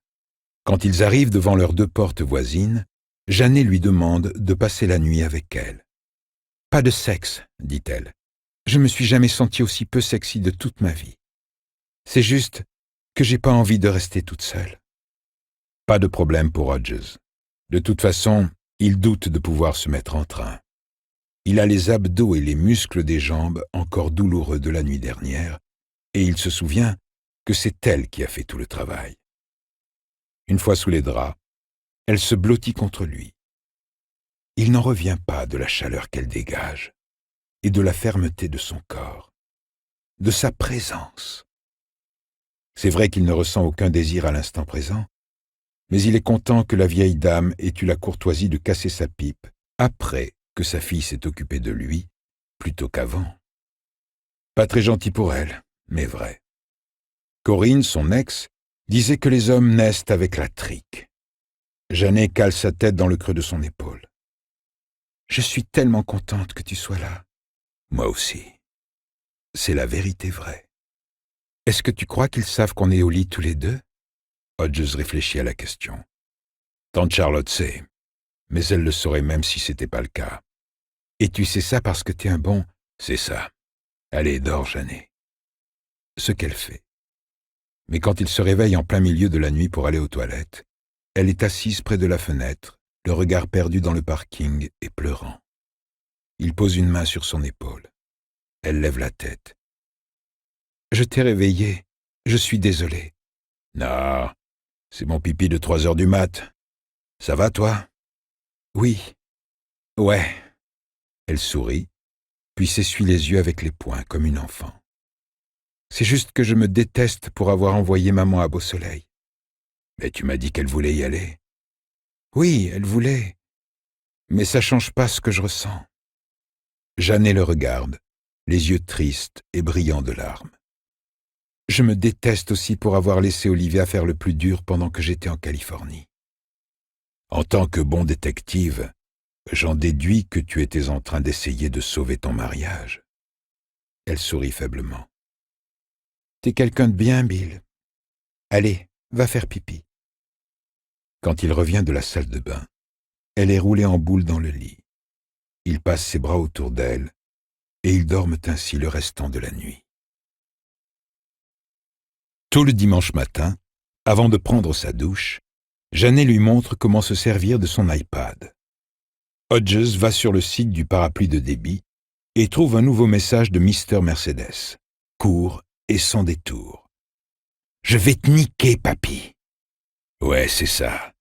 Quand ils arrivent devant leurs 2 portes voisines, Janet lui demande de passer la nuit avec elle. « Pas de sexe, dit-elle. Je me suis jamais sentie aussi peu sexy de toute ma vie. C'est juste que j'ai pas envie de rester toute seule. » Pas de problème pour Hodges. De toute façon, il doute de pouvoir se mettre en train. Il a les abdos et les muscles des jambes encore douloureux de la nuit dernière, et il se souvient que c'est elle qui a fait tout le travail. Une fois sous les draps, elle se blottit contre lui. Il n'en revient pas de la chaleur qu'elle dégage et de la fermeté de son corps, de sa présence. C'est vrai qu'il ne ressent aucun désir à l'instant présent, mais il est content que la vieille dame ait eu la courtoisie de casser sa pipe après que sa fille s'est occupée de lui, plutôt qu'avant. Pas très gentil pour elle, mais vrai. Corinne, son ex, disait que les hommes naissent avec la trique. Janet cale sa tête dans le creux de son épaule. « Je suis tellement contente que tu sois là. » « Moi aussi. C'est la vérité vraie. » « Est-ce que tu crois qu'ils savent qu'on est au lit tous les 2 ?» Hodges réfléchit à la question. Tante Charlotte sait, mais elle le saurait même si c'était pas le cas. « Et tu sais ça parce que t'es un bon... » « C'est ça. Allez, dors, Janet. » Ce qu'elle fait. Mais quand il se réveille en plein milieu de la nuit pour aller aux toilettes, elle est assise près de la fenêtre, le regard perdu dans le parking et pleurant. Il pose une main sur son épaule. Elle lève la tête. « Je t'ai réveillé. Je suis désolé. »« Non, c'est mon pipi de 3 heures du mat. Ça va, toi? »« Oui. Ouais. » Elle sourit, puis s'essuie les yeux avec les poings comme une enfant. « C'est juste que je me déteste pour avoir envoyé maman à Beau Soleil. »« Mais tu m'as dit qu'elle voulait y aller. »« Oui, elle voulait. Mais ça change pas ce que je ressens. » Janet le regarde, les yeux tristes et brillants de larmes. « Je me déteste aussi pour avoir laissé Olivia faire le plus dur pendant que j'étais en Californie. En tant que bon détective, j'en déduis que tu étais en train d'essayer de sauver ton mariage. » Elle sourit faiblement. « T'es quelqu'un de bien, Bill. Allez, va faire pipi. » Quand il revient de la salle de bain, elle est roulée en boule dans le lit. Il passe ses bras autour d'elle, et ils dorment ainsi le restant de la nuit. Tôt le dimanche matin, avant de prendre sa douche, Janet lui montre comment se servir de son iPad. Hodges va sur le site du parapluie de débit et trouve un nouveau message de Mr. Mercedes, court et sans détour. « Je vais te niquer, papy. »« Ouais, c'est ça.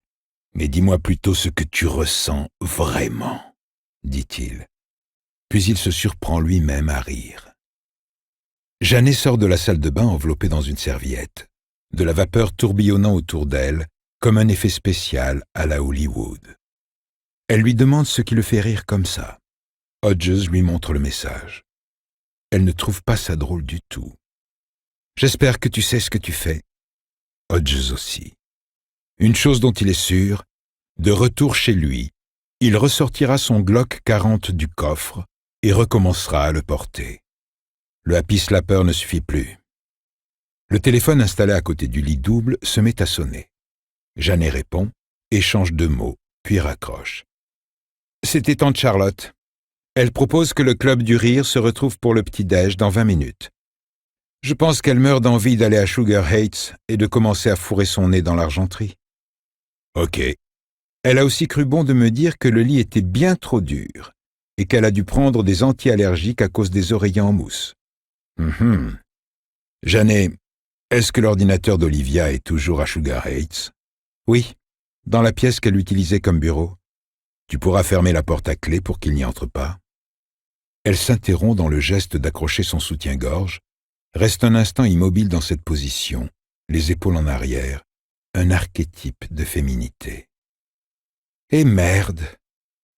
Mais dis-moi plutôt ce que tu ressens vraiment, » dit-il. Puis il se surprend lui-même à rire. Janet sort de la salle de bain enveloppée dans une serviette, de la vapeur tourbillonnant autour d'elle comme un effet spécial à la Hollywood. Elle lui demande ce qui le fait rire comme ça. Hodges lui montre le message. Elle ne trouve pas ça drôle du tout. « J'espère que tu sais ce que tu fais. » Hodges aussi. Une chose dont il est sûr, de retour chez lui, il ressortira son Glock 40 du coffre et recommencera à le porter. Le happy slapper ne suffit plus. Le téléphone installé à côté du lit double se met à sonner. Janet répond, échange 2 mots, puis raccroche. C'était tante Charlotte. Elle propose que le club du rire se retrouve pour le petit-déj dans 20 minutes. Je pense qu'elle meurt d'envie d'aller à Sugar Heights et de commencer à fourrer son nez dans l'argenterie. Ok. Elle a aussi cru bon de me dire que le lit était bien trop dur et qu'elle a dû prendre des anti-allergiques à cause des oreillers en mousse. Janet, est-ce que l'ordinateur d'Olivia est toujours à Sugar Heights? Oui, dans la pièce qu'elle utilisait comme bureau. Tu pourras fermer la porte à clé pour qu'il n'y entre pas. Elle s'interrompt dans le geste d'accrocher son soutien-gorge, reste un instant immobile dans cette position, les épaules en arrière, un archétype de féminité. Et merde,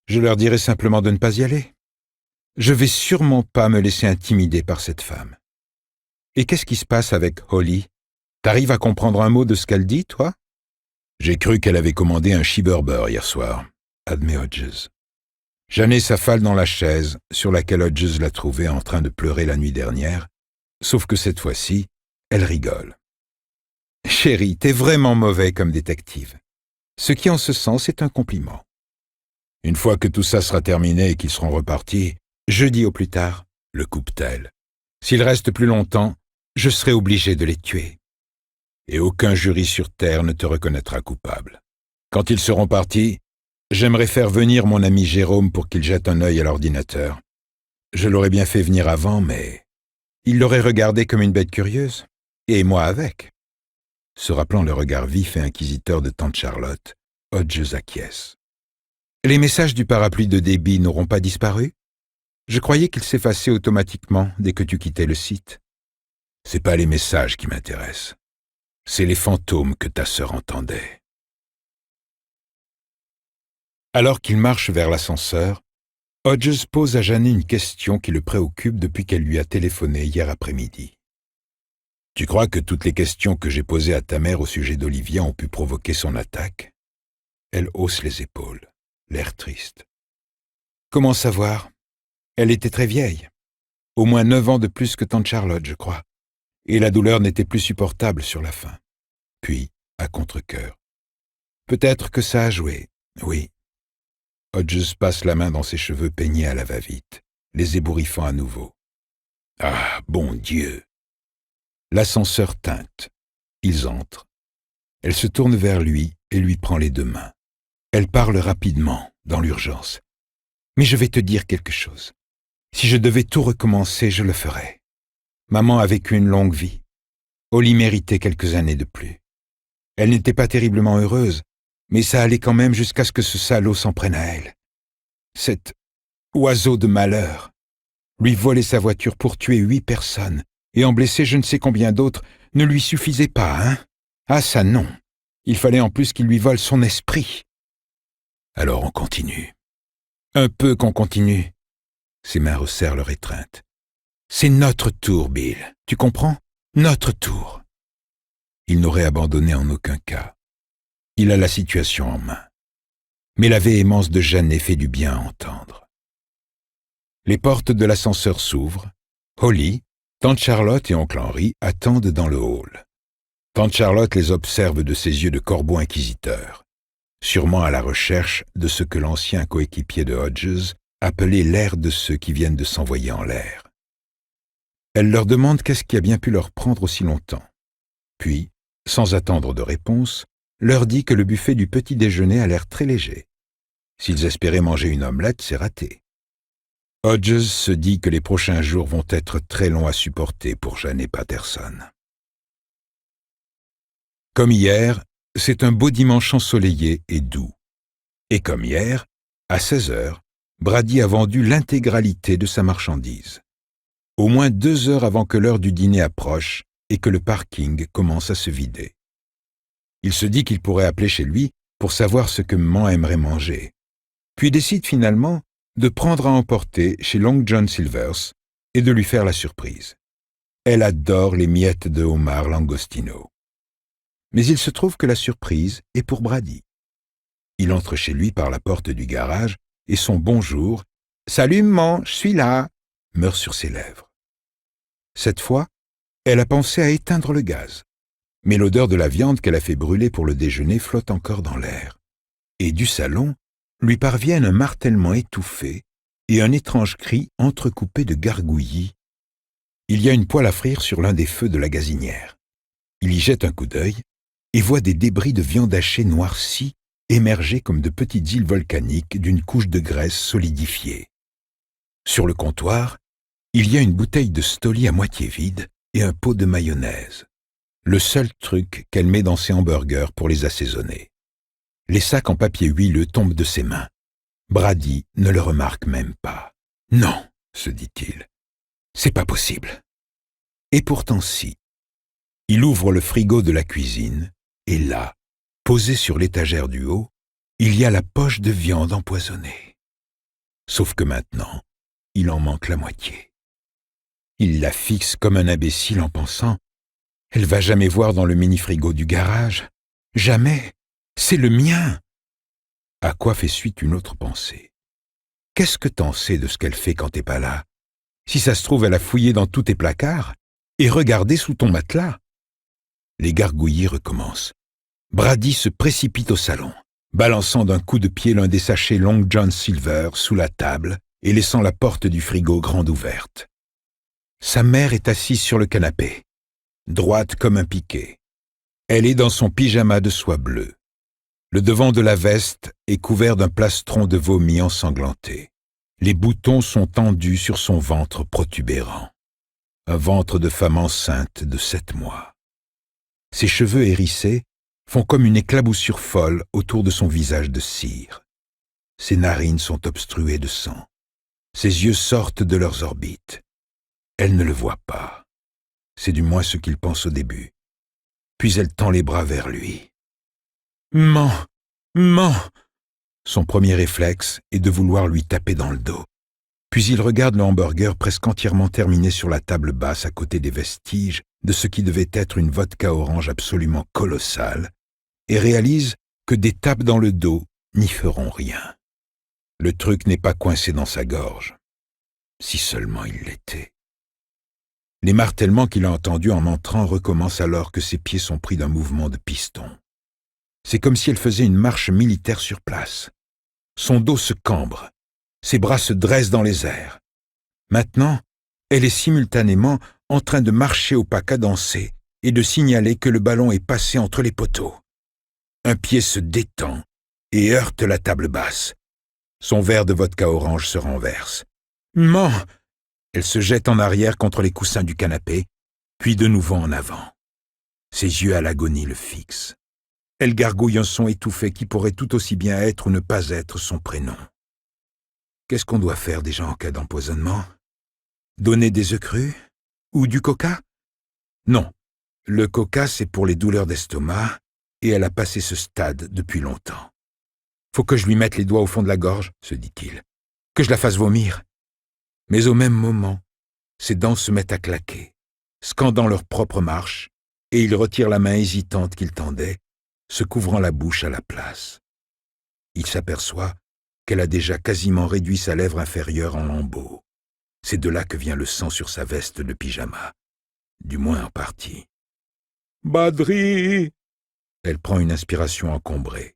je leur dirai simplement de ne pas y aller. Je vais sûrement pas me laisser intimider par cette femme. Et qu'est-ce qui se passe avec Holly? T'arrives à comprendre un mot de ce qu'elle dit, toi? J'ai cru qu'elle avait commandé un Shiburber hier soir, admet Hodges. Janet s'affale dans la chaise sur laquelle Hodges l'a trouvée en train de pleurer la nuit dernière, sauf que cette fois-ci, elle rigole. Chérie, t'es vraiment mauvais comme détective. Ce qui en ce sens est un compliment. Une fois que tout ça sera terminé et qu'ils seront repartis, jeudi au plus tard, le coupe-t-elle. S'ils restent plus longtemps, je serai obligé de les tuer. Et aucun jury sur Terre ne te reconnaîtra coupable. Quand ils seront partis, j'aimerais faire venir mon ami Jérôme pour qu'il jette un œil à l'ordinateur. Je l'aurais bien fait venir avant, mais il l'aurait regardé comme une bête curieuse, et moi avec. Se rappelant le regard vif et inquisiteur de tante Charlotte, Hodges acquiesce. Les messages du parapluie de débit n'auront pas disparu? Je croyais qu'ils s'effaçaient automatiquement dès que tu quittais le site. C'est pas les messages qui m'intéressent. C'est les fantômes que ta sœur entendait. Alors qu'il marche vers l'ascenseur, Hodges pose à Janet une question qui le préoccupe depuis qu'elle lui a téléphoné hier après-midi. Tu crois que toutes les questions que j'ai posées à ta mère au sujet d'Olivia ont pu provoquer son attaque? Elle hausse les épaules, l'air triste. Comment savoir? Elle était très vieille. Au moins 9 ans de plus que tante Charlotte, je crois. Et la douleur n'était plus supportable sur la fin. Puis, à contre-cœur. Peut-être que ça a joué, oui. Hodges passe la main dans ses cheveux peignés à la va-vite, les ébouriffant à nouveau. Ah, bon Dieu! L'ascenseur teinte. Ils entrent. Elle se tourne vers lui et lui prend les 2 mains. Elle parle rapidement, dans l'urgence. Mais je vais te dire quelque chose. Si je devais tout recommencer, je le ferais. Maman a vécu une longue vie. Holly méritait quelques années de plus. Elle n'était pas terriblement heureuse, mais ça allait quand même jusqu'à ce que ce salaud s'en prenne à elle. Cet oiseau de malheur. Lui voler sa voiture pour tuer 8 personnes et en blesser je ne sais combien d'autres ne lui suffisait pas, hein? Ah ça non. Il fallait en plus qu'il lui vole son esprit. Alors on continue. Un peu qu'on continue. Ses mains resserrent leur étreinte. C'est notre tour, Bill. Tu comprends? Notre tour. Il n'aurait abandonné en aucun cas. Il a la situation en main. Mais la véhémence de Janet fait du bien à entendre. Les portes de l'ascenseur s'ouvrent. Holly, tante Charlotte et oncle Henry attendent dans le hall. Tante Charlotte les observe de ses yeux de corbeau inquisiteur, sûrement à la recherche de ce que l'ancien coéquipier de Hodges appelait l'air de ceux qui viennent de s'envoyer en l'air. Elle leur demande qu'est-ce qui a bien pu leur prendre aussi longtemps. Puis, sans attendre de réponse, leur dit que le buffet du petit déjeuner a l'air très léger. S'ils espéraient manger une omelette, c'est raté. Hodges se dit que les prochains jours vont être très longs à supporter pour Janet Patterson. Comme hier, c'est un beau dimanche ensoleillé et doux. Et comme hier, à 16 heures, Brady a vendu l'intégralité de sa marchandise. Au moins 2 heures avant que l'heure du dîner approche et que le parking commence à se vider. Il se dit qu'il pourrait appeler chez lui pour savoir ce que maman aimerait manger, puis décide finalement de prendre à emporter chez Long John Silvers et de lui faire la surprise. Elle adore les miettes de homard langostino. Mais il se trouve que la surprise est pour Brady. Il entre chez lui par la porte du garage et son bonjour « Salut maman, je suis là !» meurt sur ses lèvres. Cette fois, elle a pensé à éteindre le gaz. mais l'odeur de la viande qu'elle a fait brûler pour le déjeuner flotte encore dans l'air. Et du salon lui parviennent un martèlement étouffé et un étrange cri entrecoupé de gargouillis. Il y a une poêle à frire sur l'un des feux de la gazinière. Il y jette un coup d'œil et voit des débris de viande hachée noircie émerger comme de petites îles volcaniques d'une couche de graisse solidifiée. Sur le comptoir, il y a une bouteille de Stoli à moitié vide et un pot de mayonnaise. Le seul truc qu'elle met dans ses hamburgers pour les assaisonner. Les sacs en papier huileux tombent de ses mains. Brady ne le remarque même pas. « Non !» se dit-il. « C'est pas possible. » Et pourtant si. Il ouvre le frigo de la cuisine et là, posée sur l'étagère du haut, il y a la poche de viande empoisonnée. Sauf que maintenant, il en manque la moitié. Il la fixe comme un imbécile en pensant « Elle va jamais voir dans le mini-frigo du garage. Jamais. C'est le mien. » À quoi fait suite une autre pensée. Qu'est-ce que t'en sais de ce qu'elle fait quand t'es pas là? Si ça se trouve, elle a fouillé dans tous tes placards et regardé sous ton matelas. Les gargouillis recommencent. Brady se précipite au salon, balançant d'un coup de pied l'un des sachets Long John Silver sous la table et laissant la porte du frigo grande ouverte. Sa mère est assise sur le canapé, droite comme un piquet. Elle est dans son pyjama de soie bleue. Le devant de la veste est couvert d'un plastron de vomi ensanglanté. Les boutons sont tendus sur son ventre protubérant. Un ventre de femme enceinte de 7 mois. Ses cheveux hérissés font comme une éclaboussure folle autour de son visage de cire. Ses narines sont obstruées de sang. Ses yeux sortent de leurs orbites. Elle ne le voit pas. C'est du moins ce qu'il pense au début. Puis elle tend les bras vers lui. « Maman, maman !» Son premier réflexe est de vouloir lui taper dans le dos. Puis il regarde le hamburger presque entièrement terminé sur la table basse à côté des vestiges de ce qui devait être une vodka orange absolument colossale et réalise que des tapes dans le dos n'y feront rien. Le truc n'est pas coincé dans sa gorge. Si seulement il l'était. Les martèlements qu'il a entendus en entrant recommencent alors que ses pieds sont pris d'un mouvement de piston. C'est comme si elle faisait une marche militaire sur place. Son dos se cambre, ses bras se dressent dans les airs. Maintenant, elle est simultanément en train de marcher au pas cadencé et de signaler que le ballon est passé entre les poteaux. Un pied se détend et heurte la table basse. Son verre de vodka orange se renverse. « Maman !» Elle se jette en arrière contre les coussins du canapé, puis de nouveau en avant. Ses yeux à l'agonie le fixent. Elle gargouille un son étouffé qui pourrait tout aussi bien être ou ne pas être son prénom. Qu'est-ce qu'on doit faire déjà en cas d'empoisonnement? Donner des œufs crus? Ou du coca? Non, le coca c'est pour les douleurs d'estomac et elle a passé ce stade depuis longtemps. Faut que je lui mette les doigts au fond de la gorge, se dit-il, que je la fasse vomir. Mais au même moment, ses dents se mettent à claquer, scandant leur propre marche, et il retire la main hésitante qu'il tendait, se couvrant la bouche à la place. Il s'aperçoit qu'elle a déjà quasiment réduit sa lèvre inférieure en lambeaux. C'est de là que vient le sang sur sa veste de pyjama, du moins en partie. « Badri !» Elle prend une inspiration encombrée.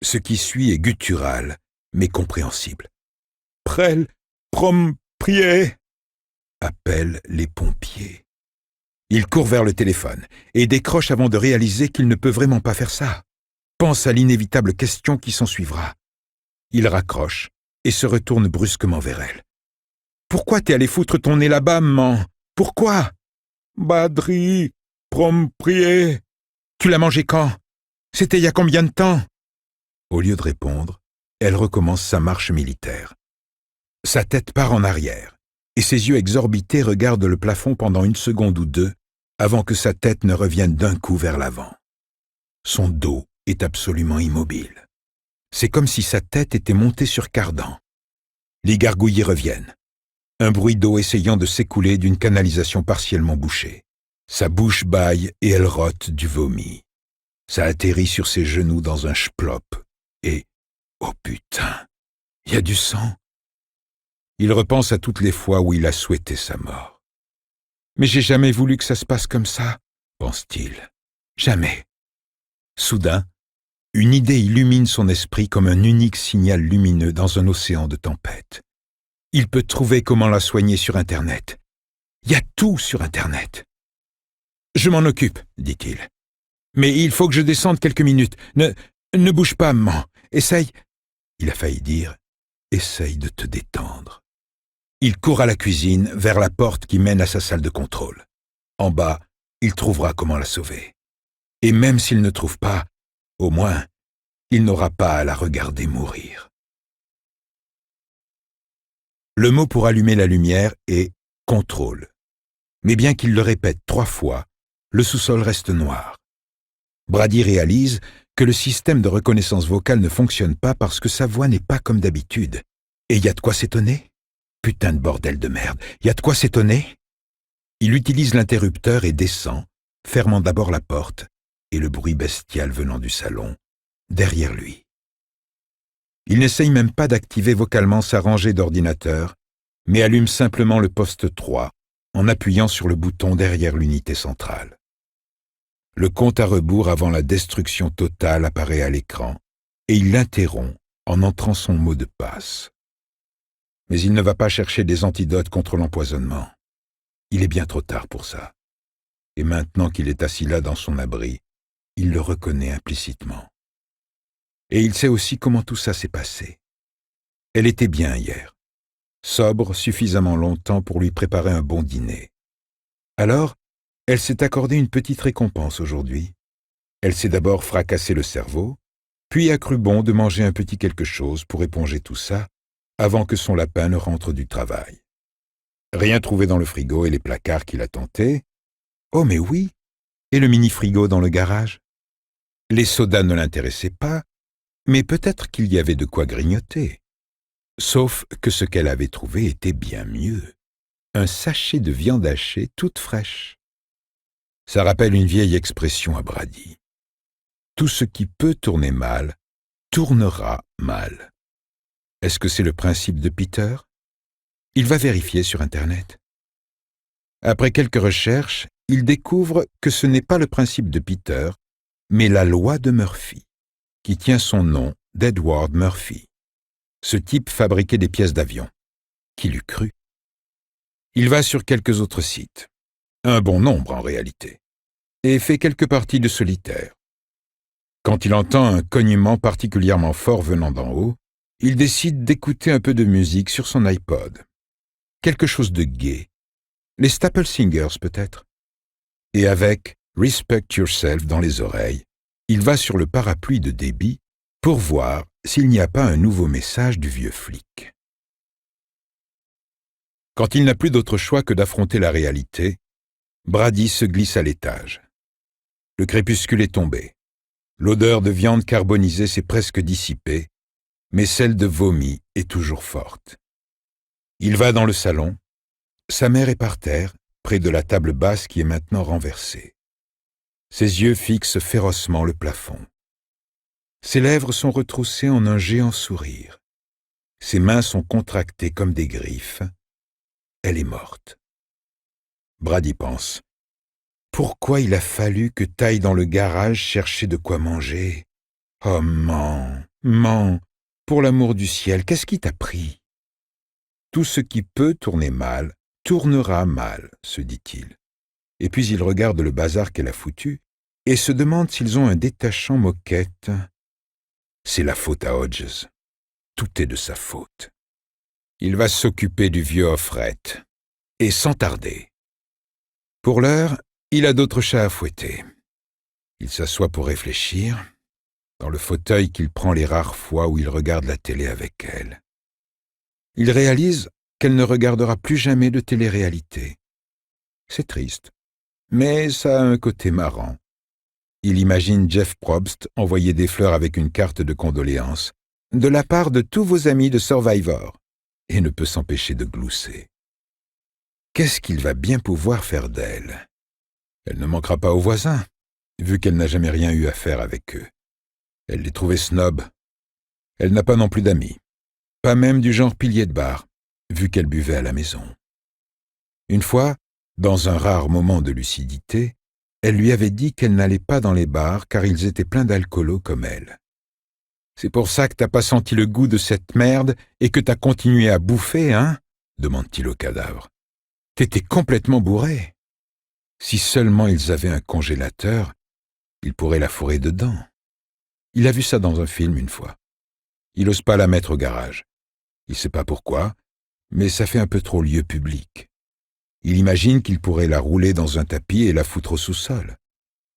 Ce qui suit est guttural, mais compréhensible. « Prel, prom, prier !» appellent les pompiers. Il court vers le téléphone et décroche avant de réaliser qu'il ne peut vraiment pas faire ça. Pense à l'inévitable question qui s'ensuivra. Il raccroche et se retourne brusquement vers elle. « Pourquoi t'es allé foutre ton nez là-bas, maman? Pourquoi? »« Badri, prom, prier !»« Tu l'as mangé quand? C'était il y a combien de temps ?» Au lieu de répondre, elle recommence sa marche militaire. Sa tête part en arrière et ses yeux exorbités regardent le plafond pendant 1 seconde ou 2 avant que sa tête ne revienne d'un coup vers l'avant. Son dos est absolument immobile. C'est comme si sa tête était montée sur cardan. Les gargouillis reviennent. Un bruit d'eau essayant de s'écouler d'une canalisation partiellement bouchée. Sa bouche bâille et elle rote du vomi. Ça atterrit sur ses genoux dans un splop et... oh putain, il y a du sang. Il repense à toutes les fois où il a souhaité sa mort. « Mais j'ai jamais voulu que ça se passe comme ça, pense-t-il. Jamais. Soudain, une idée illumine son esprit comme un unique signal lumineux dans un océan de tempête. Il peut trouver comment la soigner sur Internet. Il y a tout sur Internet. « Je m'en occupe, dit-il. Mais il faut que je descende quelques minutes. Ne bouge pas, maman. Essaye. » Il a failli dire « Essaye de te détendre. » Il court à la cuisine, vers la porte qui mène à sa salle de contrôle. En bas, il trouvera comment la sauver. Et même s'il ne trouve pas, au moins, il n'aura pas à la regarder mourir. Le mot pour allumer la lumière est « contrôle ». Mais bien qu'il le répète 3 fois, le sous-sol reste noir. Brady réalise que le système de reconnaissance vocale ne fonctionne pas parce que sa voix n'est pas comme d'habitude. Et y a de quoi s'étonner? Putain de bordel de merde, y a de quoi s'étonner? Il utilise l'interrupteur et descend, fermant d'abord la porte, et le bruit bestial venant du salon, derrière lui. Il n'essaye même pas d'activer vocalement sa rangée d'ordinateurs, mais allume simplement le poste 3, en appuyant sur le bouton derrière l'unité centrale. Le compte à rebours avant la destruction totale apparaît à l'écran, et il l'interrompt en entrant son mot de passe. Mais il ne va pas chercher des antidotes contre l'empoisonnement. Il est bien trop tard pour ça. Et maintenant qu'il est assis là dans son abri, il le reconnaît implicitement. Et il sait aussi comment tout ça s'est passé. Elle était bien hier, sobre suffisamment longtemps pour lui préparer un bon dîner. Alors, elle s'est accordée une petite récompense aujourd'hui. Elle s'est d'abord fracassé le cerveau, puis a cru bon de manger un petit quelque chose pour éponger tout ça, avant que son lapin ne rentre du travail. Rien trouvé dans le frigo et les placards qu'il a tentés. Oh mais oui, et le mini-frigo dans le garage. Les sodas ne l'intéressaient pas, mais peut-être qu'il y avait de quoi grignoter. Sauf que ce qu'elle avait trouvé était bien mieux. Un sachet de viande hachée toute fraîche. Ça rappelle une vieille expression à Brady. Tout ce qui peut tourner mal, tournera mal. Est-ce que c'est le principe de Peter? Il va vérifier sur Internet. Après quelques recherches, il découvre que ce n'est pas le principe de Peter, mais la loi de Murphy, qui tient son nom d'Edward Murphy. Ce type fabriquait des pièces d'avion. Qui l'eût cru? Il va sur quelques autres sites, un bon nombre en réalité, et fait quelques parties de solitaire. Quand il entend un cognement particulièrement fort venant d'en haut, il décide d'écouter un peu de musique sur son iPod. Quelque chose de gai. Les Staple Singers peut-être. Et avec « Respect Yourself » dans les oreilles, il va sur le parapluie de débit pour voir s'il n'y a pas un nouveau message du vieux flic. Quand il n'a plus d'autre choix que d'affronter la réalité, Brady se glisse à l'étage. Le crépuscule est tombé. L'odeur de viande carbonisée s'est presque dissipée, mais celle de vomi est toujours forte. Il va dans le salon. Sa mère est par terre, près de la table basse qui est maintenant renversée. Ses yeux fixent férocement le plafond. Ses lèvres sont retroussées en un géant sourire. Ses mains sont contractées comme des griffes. Elle est morte. Brady pense. Pourquoi il a fallu que t'ailles dans le garage chercher de quoi manger? Oh, man, pour l'amour du ciel, qu'est-ce qui t'a pris? Tout ce qui peut tourner mal, tournera mal, se dit-il. Et puis il regarde le bazar qu'elle a foutu et se demande s'ils ont un détachant moquette. C'est la faute à Hodges. Tout est de sa faute. Il va s'occuper du vieux Offrette, et sans tarder. Pour l'heure, il a d'autres chats à fouetter. Il s'assoit pour réfléchir, dans le fauteuil qu'il prend les rares fois où il regarde la télé avec elle. Il réalise qu'elle ne regardera plus jamais de télé-réalité. C'est triste, mais ça a un côté marrant. Il imagine Jeff Probst envoyer des fleurs avec une carte de condoléances, de la part de tous vos amis de Survivor, et ne peut s'empêcher de glousser. Qu'est-ce qu'il va bien pouvoir faire d'elle? Elle ne manquera pas aux voisins, vu qu'elle n'a jamais rien eu à faire avec eux. Elle les trouvait snob. Elle n'a pas non plus d'amis, pas même du genre pilier de bar, vu qu'elle buvait à la maison. Une fois, dans un rare moment de lucidité, Elle lui avait dit qu'elle n'allait pas dans les bars car ils étaient pleins d'alcoolos comme elle. « C'est pour ça que t'as pas senti le goût de cette merde et que t'as continué à bouffer, hein ?» demande-t-il au cadavre. « T'étais complètement bourré. Si seulement ils avaient un congélateur, ils pourraient la fourrer dedans. » Il a vu ça dans un film une fois. Il n'ose pas la mettre au garage. Il sait pas pourquoi, mais ça fait un peu trop lieu public. Il imagine qu'il pourrait la rouler dans un tapis et la foutre au sous-sol.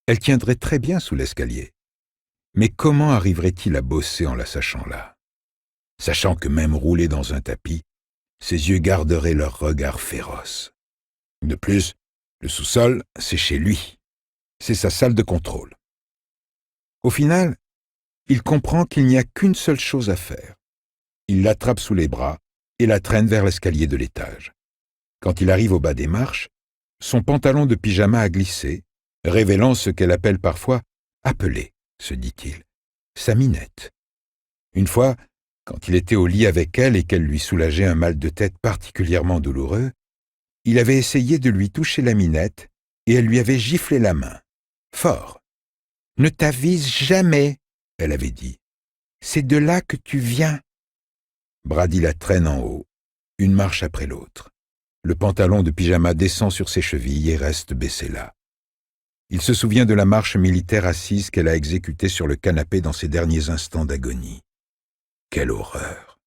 Elle tiendrait très bien sous l'escalier. Mais comment arriverait-il à bosser en la sachant là? Sachant que même roulée dans un tapis, ses yeux garderaient leur regard féroce. De plus, le sous-sol, c'est chez lui. C'est sa salle de contrôle. Au final, il comprend qu'il n'y a qu'une seule chose à faire. Il l'attrape sous les bras et la traîne vers l'escalier de l'étage. Quand il arrive au bas des marches, son pantalon de pyjama a glissé, révélant ce qu'elle appelle parfois « appeler », se dit-il, sa minette. Une fois, quand il était au lit avec elle et qu'elle lui soulageait un mal de tête particulièrement douloureux, il avait essayé de lui toucher la minette et elle lui avait giflé la main. Fort. « Ne t'avise jamais », elle avait dit. « C'est de là que tu viens. » Brady la traîne en haut, une marche après l'autre. Le pantalon de pyjama descend sur ses chevilles et reste baissé là. Il se souvient de la marche militaire assise qu'elle a exécutée sur le canapé dans ses derniers instants d'agonie. Quelle horreur!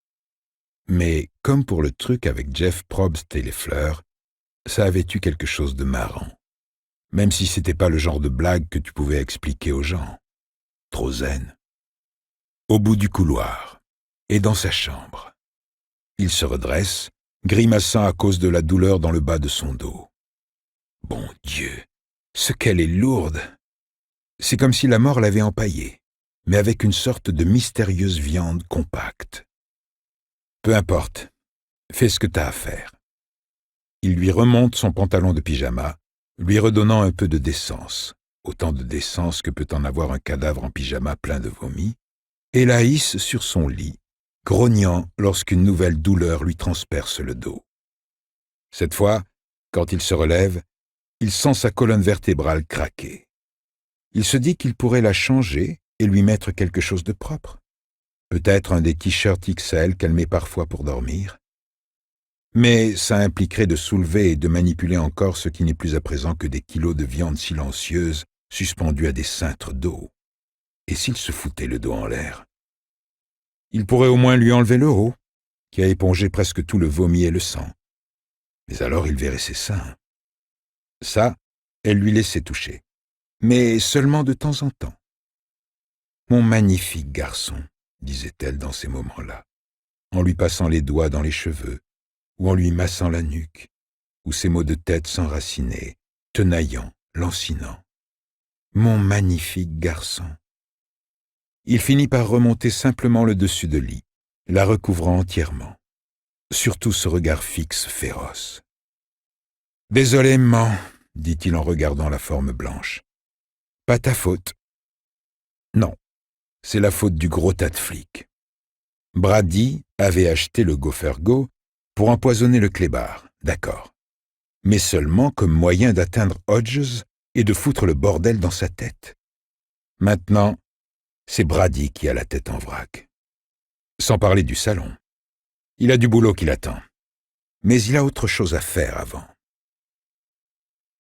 Mais, comme pour le truc avec Jeff Probst et les fleurs, ça avait eu quelque chose de marrant. Même si c'était pas le genre de blague que tu pouvais expliquer aux gens. Trop zen. Au bout du couloir, et dans sa chambre. Il se redresse, grimaçant à cause de la douleur dans le bas de son dos. Bon Dieu, ce qu'elle est lourde! C'est comme si la mort l'avait empaillée, mais avec une sorte de mystérieuse viande compacte. Peu importe, fais ce que t'as à faire. Il lui remonte son pantalon de pyjama, lui redonnant un peu de décence, autant de décence que peut en avoir un cadavre en pyjama plein de vomi, et la hisse sur son lit, grognant lorsqu'une nouvelle douleur lui transperce le dos. Cette fois, quand il se relève, il sent sa colonne vertébrale craquer. Il se dit qu'il pourrait la changer et lui mettre quelque chose de propre. Peut-être un des t-shirts XL qu'elle met parfois pour dormir. Mais ça impliquerait de soulever et de manipuler encore ce qui n'est plus à présent que des kilos de viande silencieuse suspendus à des cintres d'eau. Et s'il se foutait le dos en l'air? Il pourrait au moins lui enlever le haut, qui a épongé presque tout le vomi et le sang. Mais alors il verrait ses seins. Ça, elle lui laissait toucher, mais seulement de temps en temps. « Mon magnifique garçon », disait-elle dans ces moments-là, en lui passant les doigts dans les cheveux, ou en lui massant la nuque, où ses maux de tête s'enracinaient, tenaillant, lancinant. « Mon magnifique garçon ». Il finit par remonter simplement le dessus de lit, la recouvrant entièrement. Surtout ce regard fixe, féroce. « Désolé, maman, » dit-il en regardant la forme blanche. « Pas ta faute. » Non, c'est la faute du gros tas de flics. Brady avait acheté le Gopher Go pour empoisonner le clébard, d'accord, mais seulement comme moyen d'atteindre Hodges et de foutre le bordel dans sa tête. Maintenant, c'est Brady qui a la tête en vrac. Sans parler du salon. Il a du boulot qui l'attend. Mais il a autre chose à faire avant.